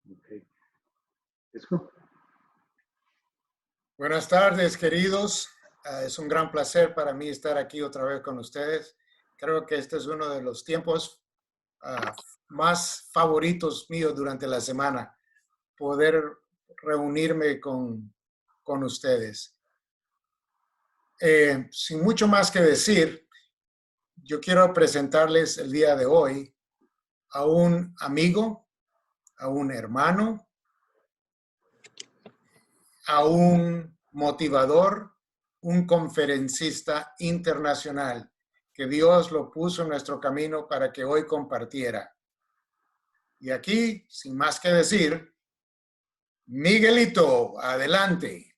Okay. Esco. Buenas tardes, queridos. Es un gran placer para mí estar aquí otra vez con ustedes. Creo que este es uno de los tiempos más favoritos míos durante la semana, poder reunirme con ustedes. Sin mucho más que decir, yo quiero presentarles el día de hoy a un amigo, a un hermano, a un motivador, un conferencista internacional que Dios lo puso en nuestro camino para que hoy compartiera. Y aquí, sin más que decir, Miguelito, adelante.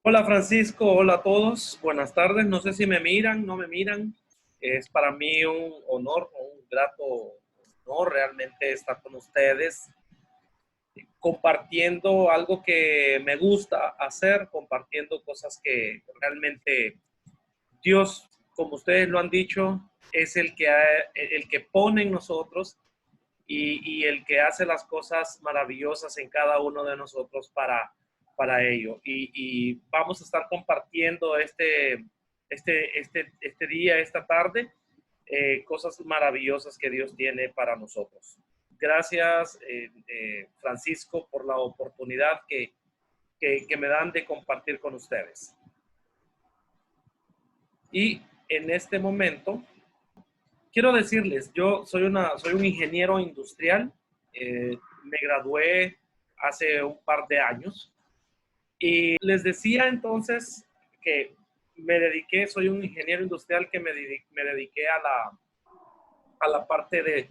Hola Francisco, hola a todos, buenas tardes. No sé si me miran, no me miran. Es para mí un honor, un grato honor realmente estar con ustedes, compartiendo algo que me gusta hacer, compartiendo cosas que realmente Dios, como ustedes lo han dicho, es el que pone en nosotros y el que hace las cosas maravillosas en cada uno de nosotros para ello. Y vamos a estar compartiendo este día, esta tarde, cosas maravillosas que Dios tiene para nosotros. Gracias, Francisco, por la oportunidad que me dan de compartir con ustedes. Y en este momento, quiero decirles, yo soy un ingeniero industrial, me gradué hace un par de años y les decía entonces que soy un ingeniero industrial que me dediqué a la parte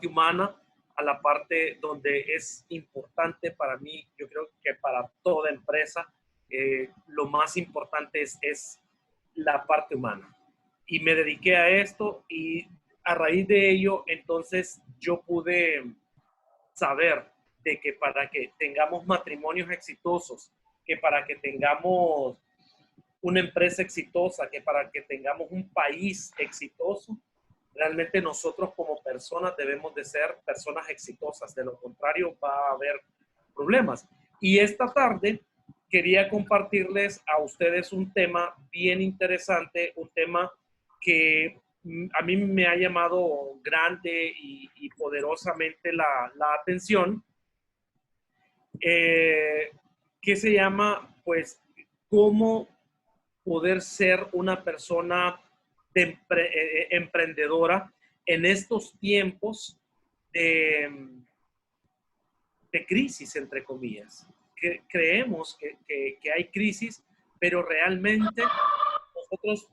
humana, a la parte donde es importante para mí, yo creo que para toda empresa, lo más importante es la parte humana. Y me dediqué a esto y a raíz de ello, entonces yo pude saber de que para que tengamos matrimonios exitosos, que para que tengamos una empresa exitosa, que para que tengamos un país exitoso, realmente nosotros como personas debemos de ser personas exitosas. De lo contrario, va a haber problemas. Y esta tarde quería compartirles a ustedes un tema bien interesante, un tema que a mí me ha llamado grande y poderosamente la atención, que se llama, pues, cómo poder ser una persona emprendedora en estos tiempos de crisis, entre comillas. Creemos que hay crisis, pero realmente nosotros,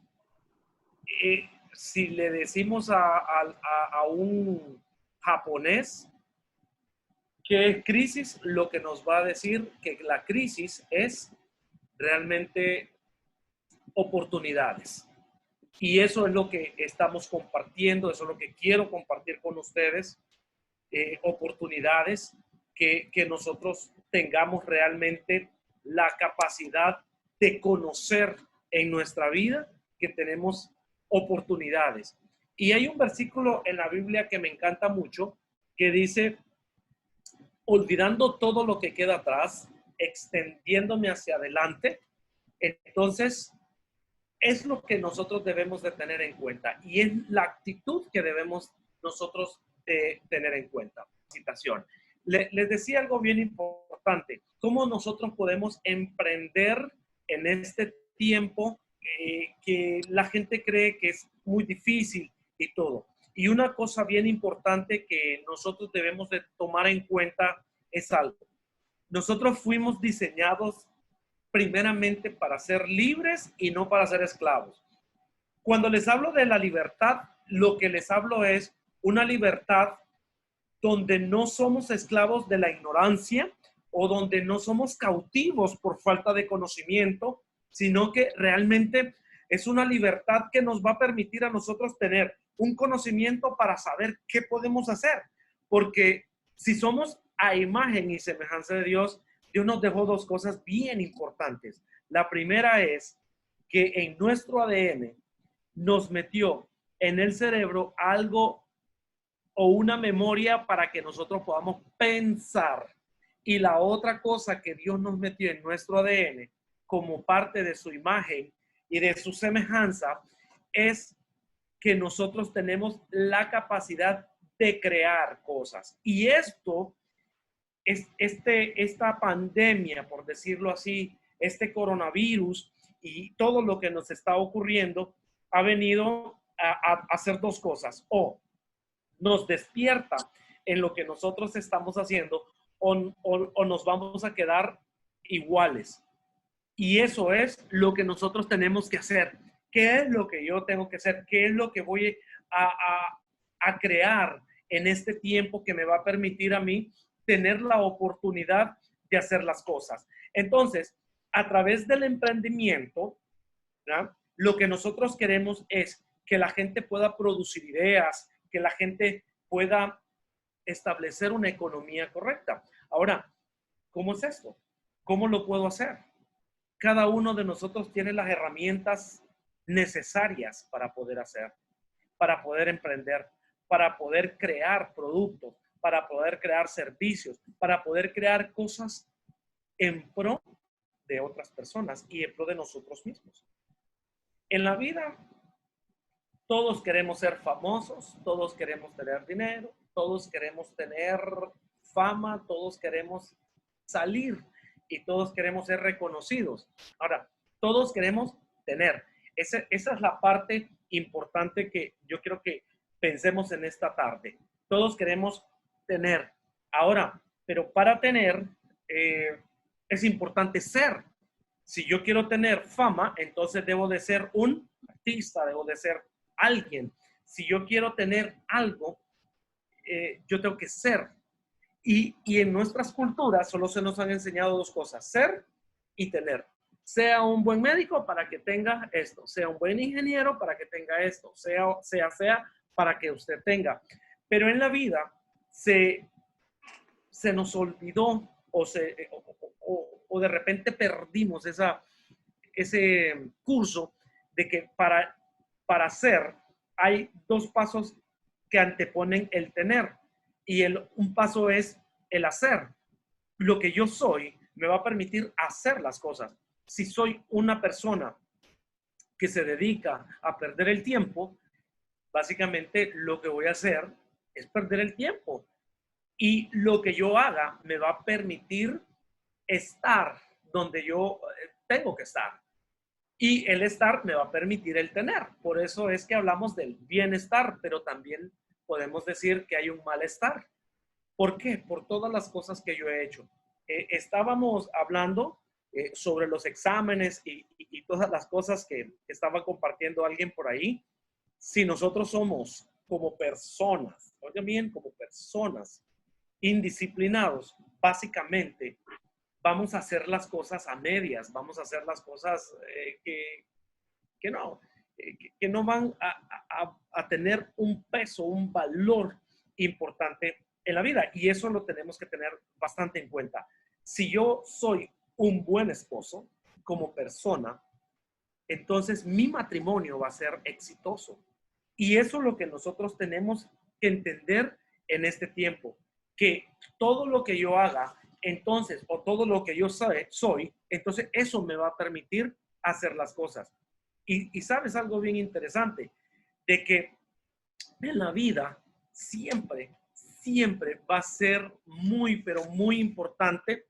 si le decimos a un japonés qué es crisis, lo que nos va a decir que la crisis es realmente oportunidades. Y eso es lo que estamos compartiendo, eso es lo que quiero compartir con ustedes, oportunidades que nosotros tengamos realmente la capacidad de conocer en nuestra vida que tenemos oportunidades. Y hay un versículo en la Biblia que me encanta mucho, que dice, olvidando todo lo que queda atrás, extendiéndome hacia adelante. Entonces, es lo que nosotros debemos de tener en cuenta y es la actitud que debemos nosotros tener en cuenta. Citación. Les decía algo bien importante, cómo nosotros podemos emprender en este tiempo que la gente cree que es muy difícil y todo. Y una cosa bien importante que nosotros debemos de tomar en cuenta es algo. Nosotros fuimos diseñados primeramente para ser libres y no para ser esclavos. Cuando les hablo de la libertad, lo que les hablo es una libertad donde no somos esclavos de la ignorancia o donde no somos cautivos por falta de conocimiento, sino que realmente es una libertad que nos va a permitir a nosotros tener un conocimiento para saber qué podemos hacer. Porque si somos a imagen y semejanza de Dios, Dios nos dejó dos cosas bien importantes. La primera es que en nuestro ADN nos metió en el cerebro algo o una memoria para que nosotros podamos pensar. Y la otra cosa que Dios nos metió en nuestro ADN como parte de su imagen y de su semejanza es que nosotros tenemos la capacidad de crear cosas. Y esto, esta pandemia, por decirlo así, este coronavirus y todo lo que nos está ocurriendo, ha venido a hacer dos cosas. O nos despierta en lo que nosotros estamos haciendo o nos vamos a quedar iguales. Y eso es lo que nosotros tenemos que hacer. ¿Qué es lo que yo tengo que hacer? ¿Qué es lo que voy a crear en este tiempo que me va a permitir a mí tener la oportunidad de hacer las cosas? Entonces, a través del emprendimiento, ¿verdad? Lo que nosotros queremos es que la gente pueda producir ideas, que la gente pueda establecer una economía correcta. Ahora, ¿cómo es esto? ¿Cómo lo puedo hacer? Cada uno de nosotros tiene las herramientas necesarias para poder hacer, para poder emprender, para poder crear productos, para poder crear servicios, para poder crear cosas en pro de otras personas y en pro de nosotros mismos. En la vida, todos queremos ser famosos, todos queremos tener dinero, todos queremos tener fama, todos queremos salir y todos queremos ser reconocidos. Ahora, todos queremos tener. Esa es la parte importante que yo quiero que pensemos en esta tarde. Todos queremos tener. Ahora, pero para tener es importante ser. Si yo quiero tener fama, entonces debo de ser un artista, debo de ser alguien. Si yo quiero tener algo, yo tengo que ser. Y en nuestras culturas solo se nos han enseñado dos cosas, ser y tener. Sea un buen médico para que tenga esto, sea un buen ingeniero para que tenga esto, sea para que usted tenga. Pero en la vida se nos olvidó o de repente perdimos ese curso de que para ser hay dos pasos que anteponen el tener. Y un paso es el hacer. Lo que yo soy me va a permitir hacer las cosas. Si soy una persona que se dedica a perder el tiempo, básicamente lo que voy a hacer es perder el tiempo. Y lo que yo haga me va a permitir estar donde yo tengo que estar. Y el estar me va a permitir el tener. Por eso es que hablamos del bienestar, pero también podemos decir que hay un malestar. ¿Por qué? Por todas las cosas que yo he hecho. Estábamos hablando sobre los exámenes y todas las cosas que estaba compartiendo alguien por ahí. Si nosotros somos como personas, oigan bien, como personas indisciplinados, básicamente vamos a hacer las cosas a medias, vamos a hacer las cosas que no van a tener un peso, un valor importante en la vida. Y eso lo tenemos que tener bastante en cuenta. Si yo soy un buen esposo como persona, entonces mi matrimonio va a ser exitoso. Y eso es lo que nosotros tenemos que entender en este tiempo, que todo lo que yo haga, entonces, o todo lo que yo soy, entonces eso me va a permitir hacer las cosas. Y sabes algo bien interesante, de que en la vida siempre va a ser muy, pero muy importante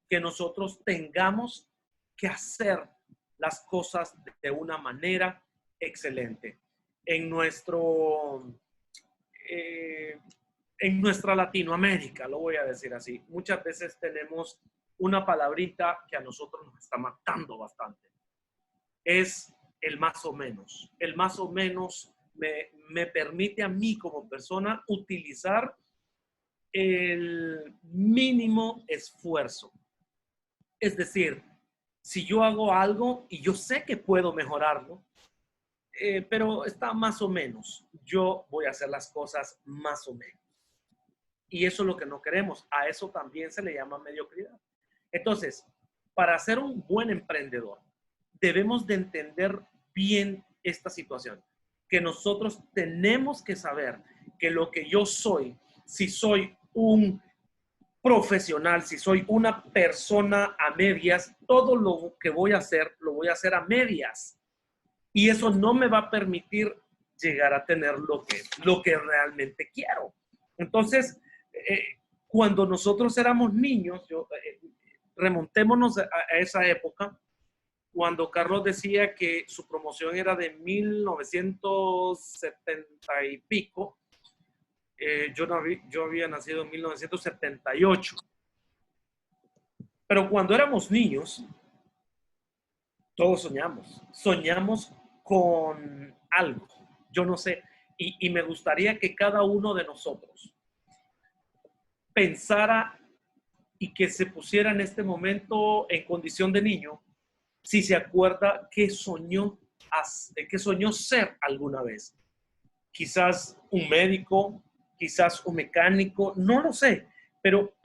que nosotros tengamos que hacer las cosas de una manera excelente. En nuestra Latinoamérica, lo voy a decir así, muchas veces tenemos una palabrita que a nosotros nos está matando bastante. Es el más o menos. El más o menos me permite a mí como persona utilizar el mínimo esfuerzo. Es decir, si yo hago algo y yo sé que puedo mejorarlo, pero está más o menos, yo voy a hacer las cosas más o menos. Y eso es lo que no queremos. A eso también se le llama mediocridad. Entonces, para ser un buen emprendedor, debemos de entender bien esta situación, que nosotros tenemos que saber que lo que yo soy, si soy un profesional, si soy una persona a medias, todo lo que voy a hacer, lo voy a hacer a medias. Y eso no me va a permitir llegar a tener lo que realmente quiero. Entonces, cuando nosotros éramos niños, remontémonos a esa época, cuando Carlos decía que su promoción era de 1970 y pico, yo había nacido en 1978. Pero cuando éramos niños, todos soñamos con algo, yo no sé, y me gustaría que cada uno de nosotros pensara y que se pusiera en este momento en condición de niño, si se acuerda qué soñó ser alguna vez. Quizás un médico, quizás un mecánico, no lo sé, pero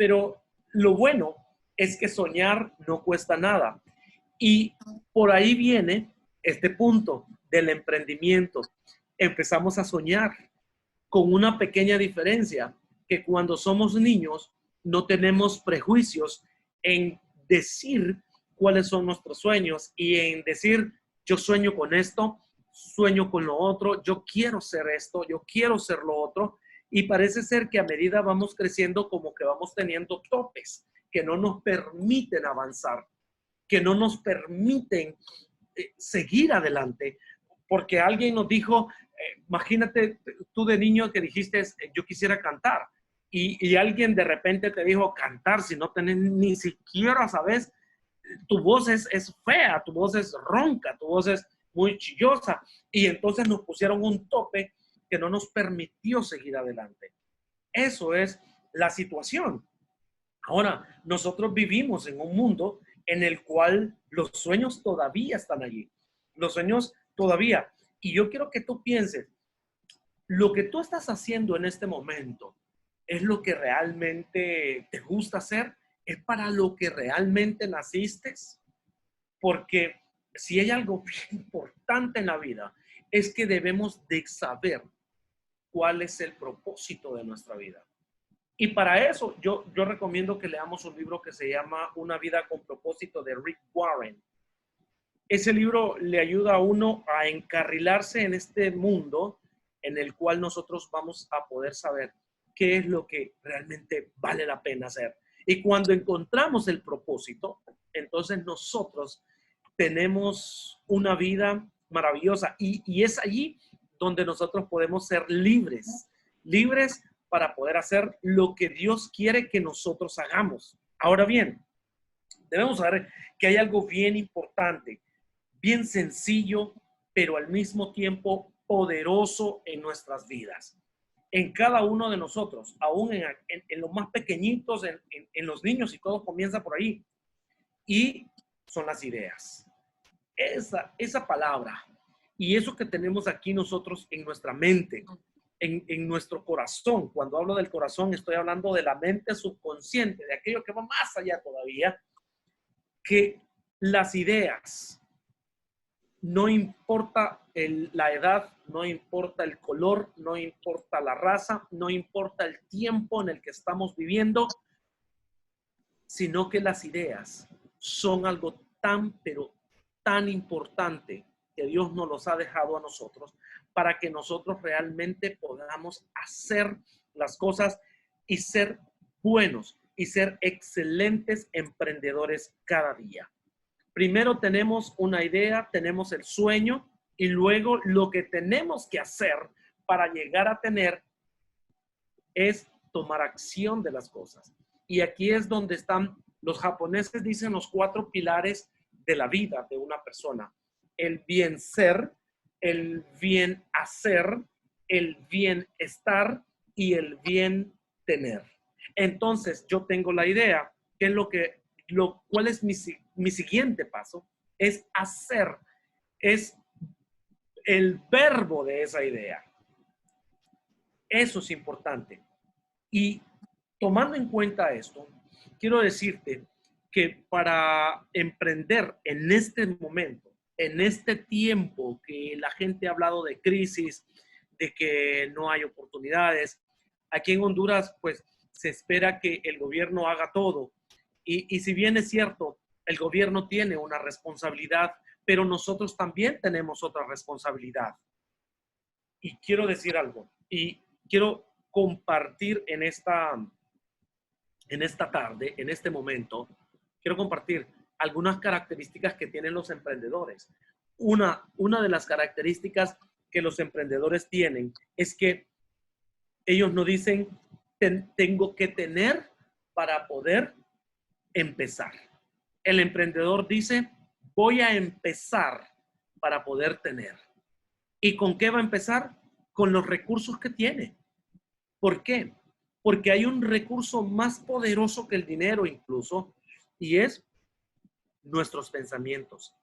lo bueno es que soñar no cuesta nada. Y por ahí viene este punto del emprendimiento. Empezamos a soñar con una pequeña diferencia, que cuando somos niños no tenemos prejuicios en decir cuáles son nuestros sueños y en decir, yo sueño con esto, sueño con lo otro, yo quiero ser esto, yo quiero ser lo otro. Y parece ser que a medida vamos creciendo, como que vamos teniendo topes que no nos permiten avanzar, que no nos permiten seguir adelante, porque alguien nos dijo, imagínate tú de niño que dijiste, yo quisiera cantar, y alguien de repente te dijo, cantar, si no tenés ni siquiera, sabes, tu voz es fea, tu voz es ronca, tu voz es muy chillosa, y entonces nos pusieron un tope que no nos permitió seguir adelante. Eso es la situación. Ahora, nosotros vivimos en un mundo en el cual los sueños todavía están allí. Los sueños todavía. Y yo quiero que tú pienses, lo que tú estás haciendo en este momento, ¿es lo que realmente te gusta hacer? ¿Es para lo que realmente naciste? Porque si hay algo bien importante en la vida, es que debemos de saber cuál es el propósito de nuestra vida. Y para eso yo recomiendo que leamos un libro que se llama Una vida con propósito, de Rick Warren. Ese libro le ayuda a uno a encarrilarse en este mundo en el cual nosotros vamos a poder saber qué es lo que realmente vale la pena hacer. Y cuando encontramos el propósito, entonces nosotros tenemos una vida maravillosa, y es allí donde nosotros podemos ser libres para poder hacer lo que Dios quiere que nosotros hagamos. Ahora bien, debemos saber que hay algo bien importante, bien sencillo, pero al mismo tiempo poderoso en nuestras vidas. En cada uno de nosotros, aún en los más pequeñitos, en los niños, y todo comienza por ahí. Y son las ideas. Esa palabra y eso que tenemos aquí nosotros en nuestra mente, en nuestro corazón. Cuando hablo del corazón, estoy hablando de la mente subconsciente, de aquello que va más allá todavía, que las ideas, no importa la edad, no importa el color, no importa la raza, no importa el tiempo en el que estamos viviendo, sino que las ideas son algo tan, pero tan importante que Dios nos los ha dejado a nosotros para que nosotros realmente podamos hacer las cosas y ser buenos y ser excelentes emprendedores cada día. Primero tenemos una idea, tenemos el sueño, y luego lo que tenemos que hacer para llegar a tener es tomar acción de las cosas. Y aquí es donde están, los japoneses dicen, los 4 pilares de la vida de una persona: el bien ser, el bien hacer, el bienestar y el bien tener. Entonces, yo tengo la idea, ¿qué es cuál es mi siguiente paso? Es hacer, es el verbo de esa idea. Eso es importante. Y tomando en cuenta esto, quiero decirte que para emprender en este momento, en este tiempo que la gente ha hablado de crisis, de que no hay oportunidades. Aquí en Honduras, pues se espera que el gobierno haga todo. Y si bien es cierto, el gobierno tiene una responsabilidad, pero nosotros también tenemos otra responsabilidad. Y quiero decir algo, y quiero compartir en esta tarde, en este momento, quiero compartir algunas características que tienen los emprendedores. Una de las características que los emprendedores tienen es que ellos no dicen, tengo que tener para poder empezar. El emprendedor dice, voy a empezar para poder tener. ¿Y con qué va a empezar? Con los recursos que tiene. ¿Por qué? Porque hay un recurso más poderoso que el dinero incluso, y es nuestros pensamientos,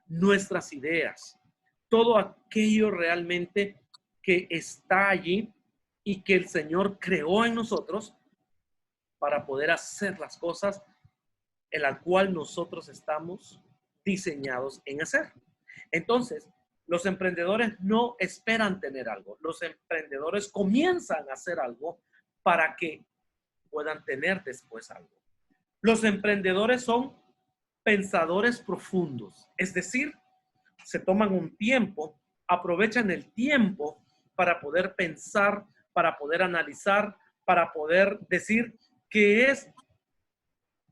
nuestras ideas, todo aquello realmente que está allí y que el Señor creó en nosotros para poder hacer las cosas en la cual nosotros estamos diseñados en hacer. Entonces, los emprendedores no esperan tener algo. Los emprendedores comienzan a hacer algo para que puedan tener después algo. Los emprendedores son pensadores profundos, es decir, se toman un tiempo, aprovechan el tiempo para poder pensar, para poder analizar, para poder decir qué es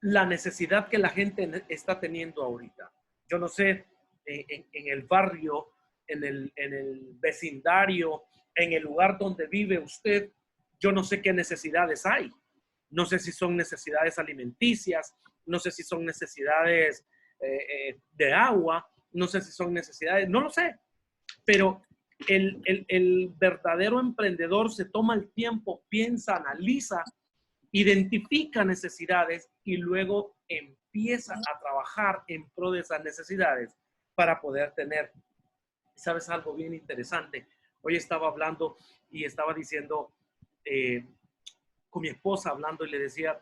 la necesidad que la gente está teniendo ahorita. Yo no sé, en el barrio, en el vecindario, en el lugar donde vive usted, yo no sé qué necesidades hay. No sé si son necesidades alimenticias, no sé si son necesidades de agua, no sé si son necesidades, no lo sé. Pero el verdadero emprendedor se toma el tiempo, piensa, analiza, identifica necesidades y luego empieza a trabajar en pro de esas necesidades para poder tener. ¿Sabes algo bien interesante? Hoy estaba hablando y estaba diciendo con mi esposa, hablando, y le decía,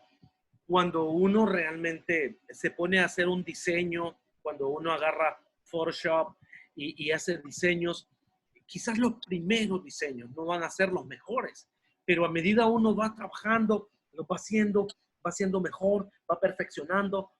cuando uno realmente se pone a hacer un diseño, cuando uno agarra Photoshop y hace diseños, quizás los primeros diseños no van a ser los mejores, pero a medida uno va trabajando, lo va haciendo mejor, va perfeccionando,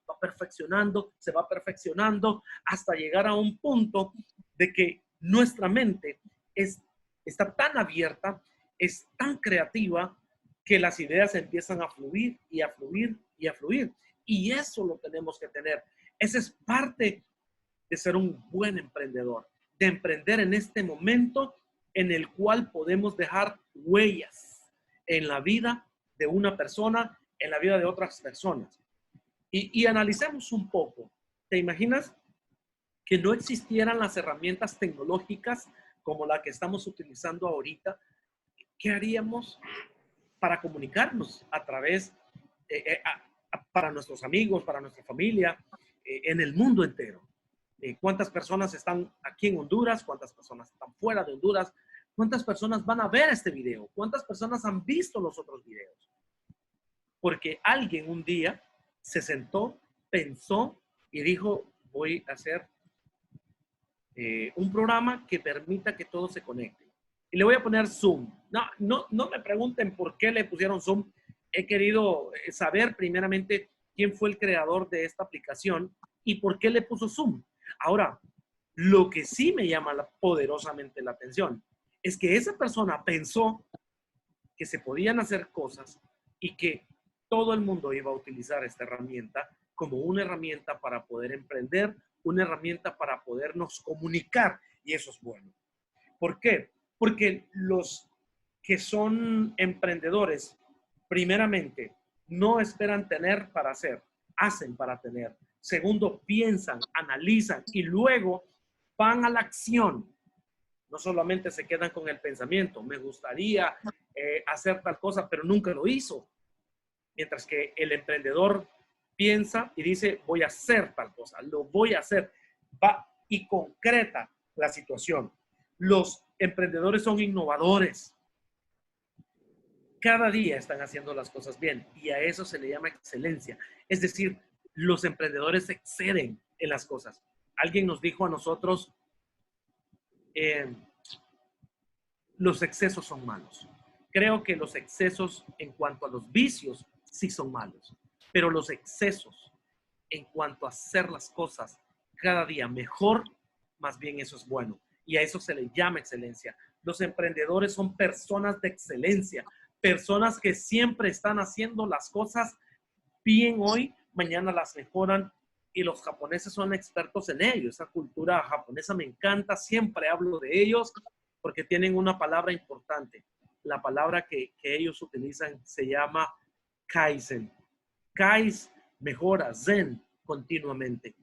se va perfeccionando hasta llegar a un punto de que nuestra mente está tan abierta, es tan creativa, que las ideas empiezan a fluir y a fluir y a fluir. Y eso lo tenemos que tener. Esa es parte de ser un buen emprendedor, de emprender en este momento en el cual podemos dejar huellas en la vida de una persona, en la vida de otras personas. Y analicemos un poco. ¿Te imaginas que no existieran las herramientas tecnológicas como la que estamos utilizando ahorita? ¿Qué haríamos para comunicarnos a través, para nuestros amigos, para nuestra familia, en el mundo entero? ¿Cuántas personas están aquí en Honduras? ¿Cuántas personas están fuera de Honduras? ¿Cuántas personas van a ver este video? ¿Cuántas personas han visto los otros videos? Porque alguien un día se sentó, pensó y dijo, voy a hacer un programa que permita que todos se conecten. Y le voy a poner Zoom. No me pregunten por qué le pusieron Zoom. He querido saber primeramente quién fue el creador de esta aplicación y por qué le puso Zoom. Ahora, lo que sí me llama poderosamente la atención es que esa persona pensó que se podían hacer cosas y que todo el mundo iba a utilizar esta herramienta como una herramienta para poder emprender, una herramienta para podernos comunicar, y eso es bueno. ¿Por qué? Porque los que son emprendedores, primeramente, no esperan tener para hacer, hacen para tener. Segundo, piensan, analizan y luego van a la acción. No solamente se quedan con el pensamiento, me gustaría hacer tal cosa, pero nunca lo hizo. Mientras que el emprendedor piensa y dice, voy a hacer tal cosa, lo voy a hacer, va y concreta la situación. Los emprendedores son innovadores. Cada día están haciendo las cosas bien y a eso se le llama excelencia. Es decir, los emprendedores exceden en las cosas. Alguien nos dijo a nosotros, los excesos son malos. Creo que los excesos en cuanto a los vicios sí son malos, pero los excesos en cuanto a hacer las cosas cada día mejor, más bien eso es bueno. Y a eso se le llama excelencia. Los emprendedores son personas de excelencia, personas que siempre están haciendo las cosas bien hoy, mañana las mejoran, y los japoneses son expertos en ello. Esa cultura japonesa me encanta, siempre hablo de ellos porque tienen una palabra importante. La palabra que ellos utilizan se llama Kaizen. Kais mejora, Zen continuamente.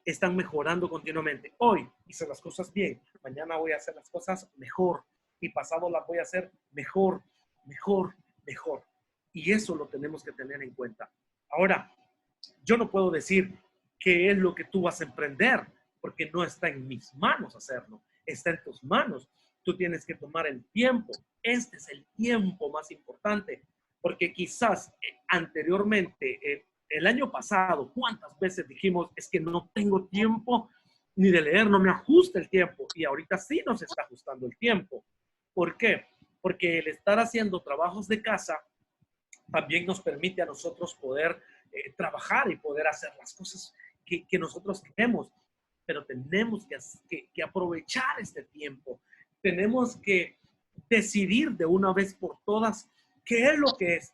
Están mejorando continuamente. Hoy hice las cosas bien, mañana voy a hacer las cosas mejor y pasado las voy a hacer mejor, mejor, mejor. Y eso lo tenemos que tener en cuenta. Ahora, yo no puedo decir qué es lo que tú vas a emprender, porque no está en mis manos hacerlo, está en tus manos. Tú tienes que tomar el tiempo. Este es el tiempo más importante, porque quizás anteriormente, el año pasado, ¿cuántas veces dijimos, es que no tengo tiempo ni de leer, no me ajusta el tiempo? Y ahorita sí nos está ajustando el tiempo. ¿Por qué? Porque el estar haciendo trabajos de casa también nos permite a nosotros poder trabajar y poder hacer las cosas que nosotros queremos. Pero tenemos que aprovechar este tiempo. Tenemos que decidir de una vez por todas qué es lo que es,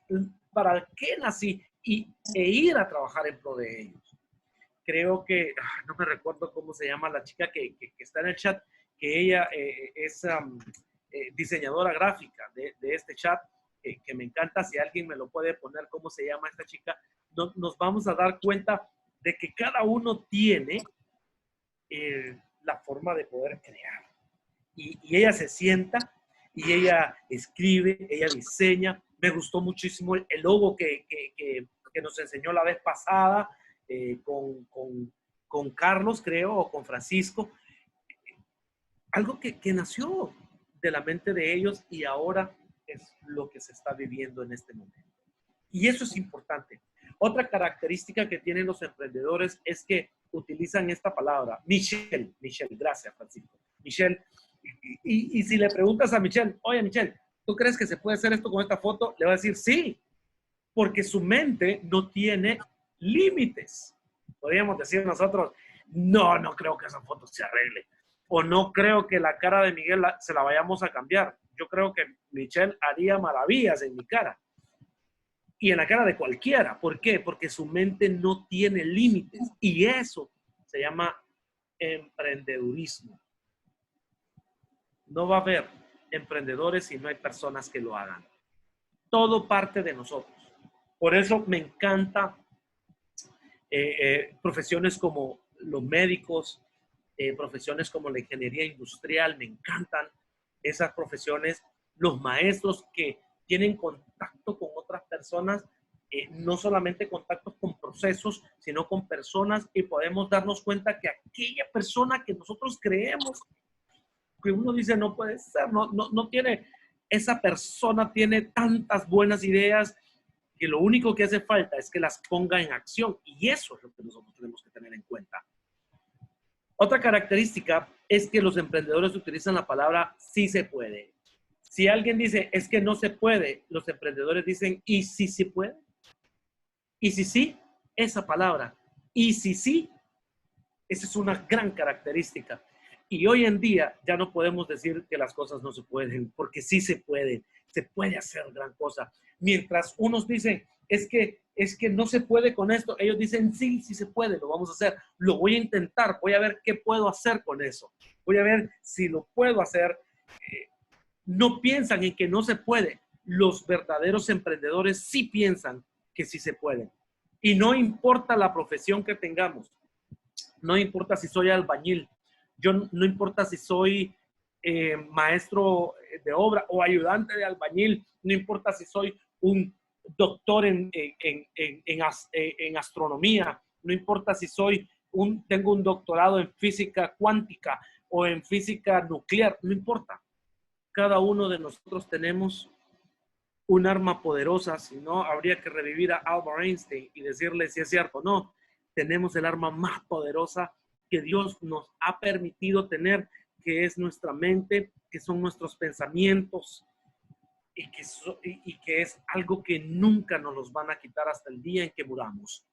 para qué nací e ir a trabajar en pro de ellos. Creo que, no me recuerdo cómo se llama la chica que está en el chat, que ella es diseñadora gráfica de este chat, que me encanta. Si alguien me lo puede poner, cómo se llama esta chica, nos vamos a dar cuenta de que cada uno tiene la forma de poder crear. Y ella se sienta y ella escribe, ella diseña. Me gustó muchísimo el logo que nos enseñó la vez pasada con Carlos, creo, o con Francisco. Algo que nació de la mente de ellos y ahora es lo que se está viviendo en este momento. Y eso es importante. Otra característica que tienen los emprendedores es que utilizan esta palabra, Michelle, gracias Francisco, Michelle. Y si le preguntas a Michelle, oye Michelle, ¿tú crees que se puede hacer esto con esta foto? Le va a decir sí, porque su mente no tiene límites. Podríamos decir nosotros, no creo que esa foto se arregle. O no creo que la cara de Miguel se la vayamos a cambiar. Yo creo que Michelle haría maravillas en mi cara. Y en la cara de cualquiera. ¿Por qué? Porque su mente no tiene límites. Y eso se llama emprendedurismo. No va a haber emprendedores si no hay personas que lo hagan. Todo parte de nosotros. Por eso me encanta profesiones como los médicos, profesiones como la ingeniería industrial, me encantan esas profesiones. Los maestros que tienen contacto con otras personas, no solamente contactos con procesos, sino con personas, y podemos darnos cuenta que aquella persona que nosotros creemos, que uno dice no puede ser, no tiene, esa persona tiene tantas buenas ideas que lo único que hace falta es que las ponga en acción, y eso es lo que nosotros tenemos que tener en cuenta. Otra característica es que los emprendedores utilizan la palabra sí se puede. Si alguien dice es que no se puede, los emprendedores dicen ¿y si se puede? ¿Y si sí? Esa palabra, ¿y si sí? Esa es una gran característica. Y hoy en día ya no podemos decir que las cosas no se pueden, porque sí se pueden. Se puede hacer gran cosa. Mientras unos dicen, es que no se puede con esto, ellos dicen, sí se puede, lo vamos a hacer. Lo voy a intentar, voy a ver qué puedo hacer con eso. Voy a ver si lo puedo hacer. No piensan en que no se puede. Los verdaderos emprendedores sí piensan que sí se puede. Y no importa la profesión que tengamos. No importa si soy albañil. No importa si soy maestro de obra o ayudante de albañil. No importa si soy un doctor en astronomía. No importa si tengo un doctorado en física cuántica o en física nuclear. No importa. Cada uno de nosotros tenemos un arma poderosa. Si no, habría que revivir a Albert Einstein y decirle si es cierto o no. Tenemos el arma más poderosa que Dios nos ha permitido tener, que es nuestra mente, que son nuestros pensamientos y que es algo que nunca nos los van a quitar hasta el día en que muramos.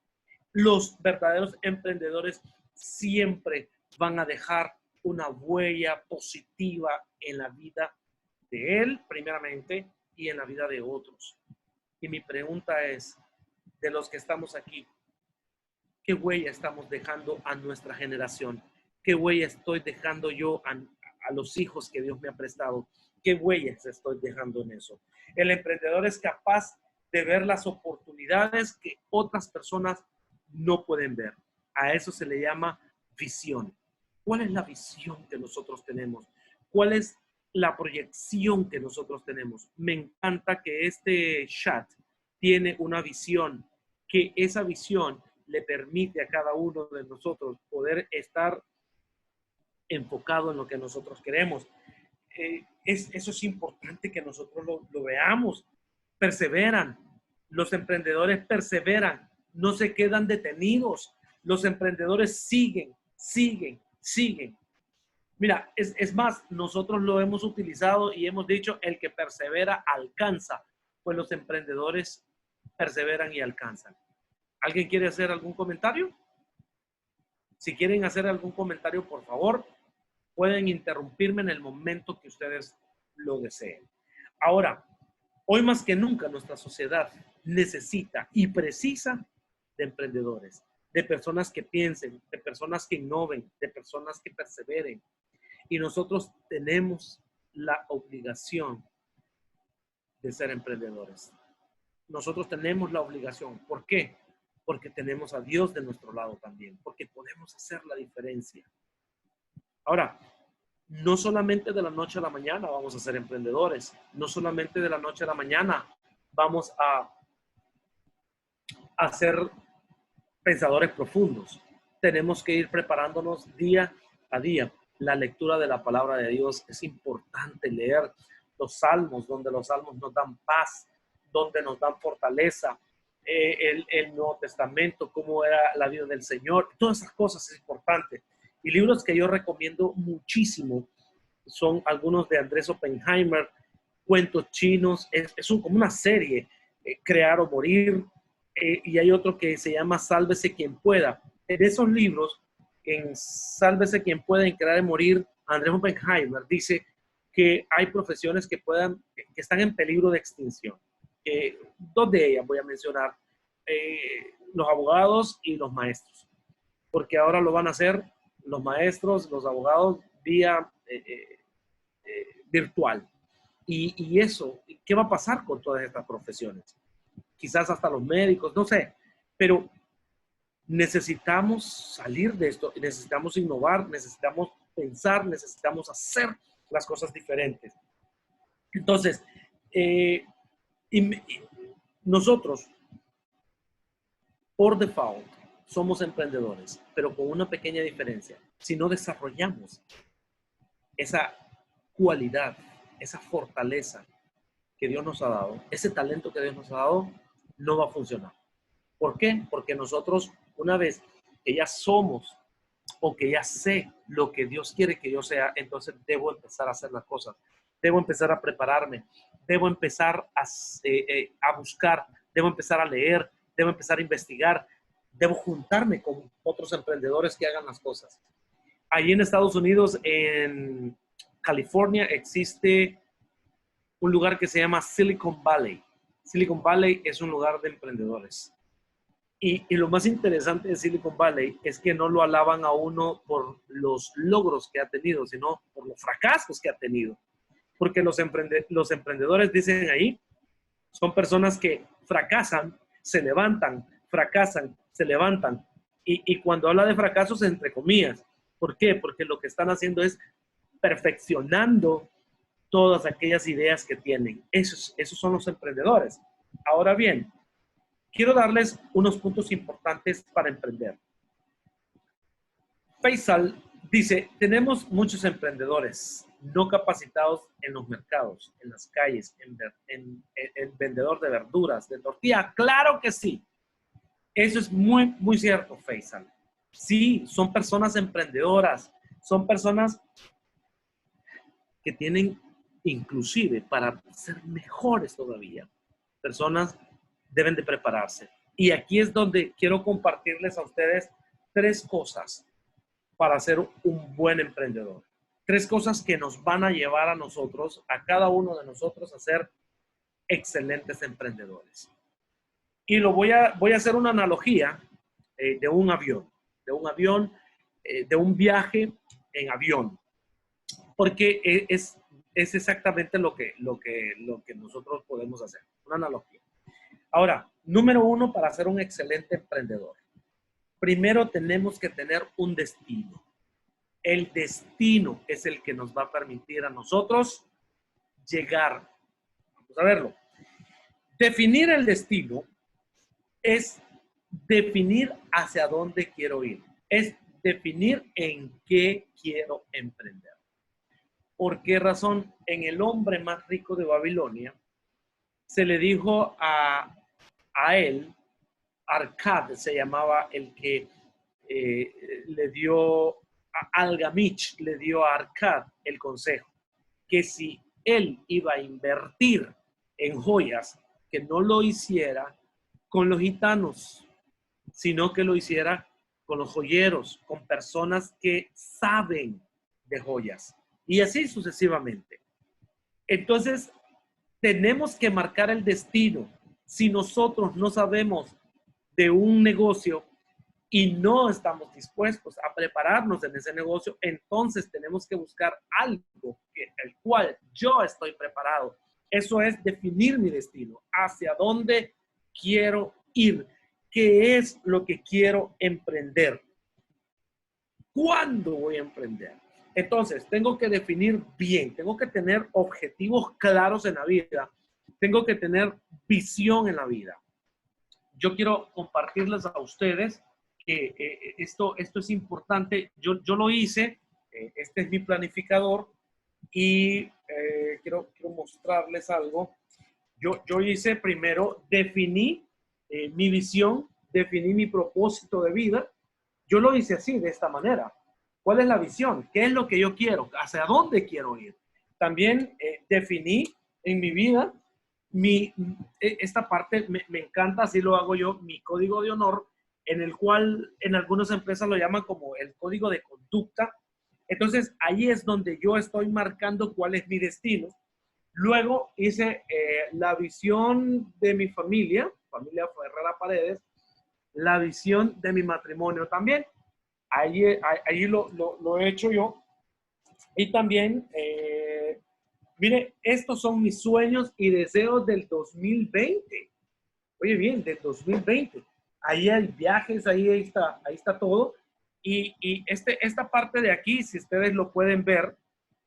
Los verdaderos emprendedores siempre van a dejar una huella positiva en la vida de él, primeramente, y en la vida de otros. Y mi pregunta es, de los que estamos aquí, ¿qué huella estamos dejando a nuestra generación? ¿Qué huella estoy dejando yo a los hijos que Dios me ha prestado? ¿Qué huellas estoy dejando en eso? El emprendedor es capaz de ver las oportunidades que otras personas no pueden ver. A eso se le llama visión. ¿Cuál es la visión que nosotros tenemos? ¿Cuál es la proyección que nosotros tenemos? Me encanta que este chat tiene una visión, que esa visión le permite a cada uno de nosotros poder estar enfocado en lo que nosotros queremos. Eso es importante que nosotros lo veamos. Perseveran. Los emprendedores perseveran. No se quedan detenidos. Los emprendedores siguen. Mira, es más, nosotros lo hemos utilizado y hemos dicho, el que persevera alcanza. Pues los emprendedores perseveran y alcanzan. ¿Alguien quiere hacer algún comentario? Si quieren hacer algún comentario, por favor, pueden interrumpirme en el momento que ustedes lo deseen. Ahora, hoy más que nunca nuestra sociedad necesita y precisa de emprendedores, de personas que piensen, de personas que innoven, de personas que perseveren. Y nosotros tenemos la obligación de ser emprendedores. Nosotros tenemos la obligación. ¿Por qué? Porque tenemos a Dios de nuestro lado también, porque podemos hacer la diferencia. Ahora, no solamente de la noche a la mañana vamos a ser emprendedores, no solamente de la noche a la mañana vamos a ser pensadores profundos. Tenemos que ir preparándonos día a día. La lectura de la palabra de Dios es importante, leer los salmos, donde los salmos nos dan paz, donde nos dan fortaleza, el Nuevo Testamento, cómo era la vida del Señor, todas esas cosas es importante. Y libros que yo recomiendo muchísimo son algunos de Andrés Oppenheimer, cuentos chinos, es como una serie, Crear o Morir, y hay otro que se llama Sálvese quien pueda. En esos libros, en Sálvese quien pueda, en Crear o Morir, Andrés Oppenheimer dice que hay profesiones que están en peligro de extinción. Dos de ellas voy a mencionar, los abogados y los maestros, porque ahora lo van a hacer los maestros, los abogados vía virtual. Y eso, ¿qué va a pasar con todas estas profesiones? Quizás hasta los médicos, no sé, pero necesitamos salir de esto, necesitamos innovar, necesitamos pensar, necesitamos hacer las cosas diferentes. Entonces, nosotros, por default, somos emprendedores, pero con una pequeña diferencia. Si no desarrollamos esa cualidad, esa fortaleza que Dios nos ha dado, ese talento que Dios nos ha dado, no va a funcionar. ¿Por qué? Porque nosotros, una vez que ya somos o que ya sé lo que Dios quiere que yo sea, entonces debo empezar a hacer las cosas. Debo empezar a prepararme. Debo empezar a buscar. Debo empezar a leer. Debo empezar a investigar. Debo juntarme con otros emprendedores que hagan las cosas. Allí en Estados Unidos, en California, existe un lugar que se llama Silicon Valley. Silicon Valley es un lugar de emprendedores. Y lo más interesante de Silicon Valley es que no lo alaban a uno por los logros que ha tenido, sino por los fracasos que ha tenido. Porque los emprendedores, dicen ahí, son personas que fracasan, se levantan, fracasan, se levantan. Y cuando habla de fracasos, entre comillas. ¿Por qué? Porque lo que están haciendo es perfeccionando todas aquellas ideas que tienen. Esos son los emprendedores. Ahora bien, quiero darles unos puntos importantes para emprender. Faisal dice, tenemos muchos emprendedores no capacitados en los mercados, en las calles, en vendedor de verduras, de tortilla. Claro que sí. Eso es muy, muy cierto, Faisal. Sí, son personas emprendedoras, son personas que tienen, inclusive para ser mejores todavía, personas deben de prepararse. Y aquí es donde quiero compartirles a ustedes 3 cosas para ser un buen emprendedor. 3 cosas que nos van a llevar a nosotros, a cada uno de nosotros, a ser excelentes emprendedores. Y voy a hacer una analogía de un avión, de un viaje en avión, porque es exactamente lo que nosotros podemos hacer, una analogía. Ahora, número 1, para ser un excelente emprendedor, primero tenemos que tener un destino. El destino es el que nos va a permitir a nosotros llegar. Vamos a verlo. Definir el destino es definir hacia dónde quiero ir. Es definir en qué quiero emprender. ¿Por qué razón? En el hombre más rico de Babilonia se le dijo a él, Arcad se llamaba el que le dio, Algamich le dio a Arcad el consejo, que si él iba a invertir en joyas, que no lo hiciera con los gitanos, sino que lo hiciera con los joyeros, con personas que saben de joyas, y así sucesivamente. Entonces, tenemos que marcar el destino. Si nosotros no sabemos de un negocio y no estamos dispuestos a prepararnos en ese negocio, entonces tenemos que buscar algo el cual yo estoy preparado. Eso es definir mi destino, hacia dónde quiero ir, qué es lo que quiero emprender, cuándo voy a emprender. Entonces, tengo que definir bien, tengo que tener objetivos claros en la vida, tengo que tener visión en la vida. Yo quiero compartirles a ustedes que esto es importante. Yo lo hice, este es mi planificador y quiero mostrarles algo. Yo hice primero, definí mi visión, definí mi propósito de vida. Yo lo hice así, de esta manera. ¿Cuál es la visión? ¿Qué es lo que yo quiero? ¿Hacia dónde quiero ir? También definí en mi vida esta parte me encanta, así lo hago yo, mi código de honor, en el cual en algunas empresas lo llaman como el código de conducta. Entonces, ahí es donde yo estoy marcando cuál es mi destino. Luego hice la visión de mi familia Herrera Paredes, la visión de mi matrimonio también. Ahí lo he hecho yo. Y también, mire, estos son mis sueños y deseos del 2020. Oye, bien, del 2020. Ahí hay viajes, ahí está todo. Y esta parte de aquí, si ustedes lo pueden ver,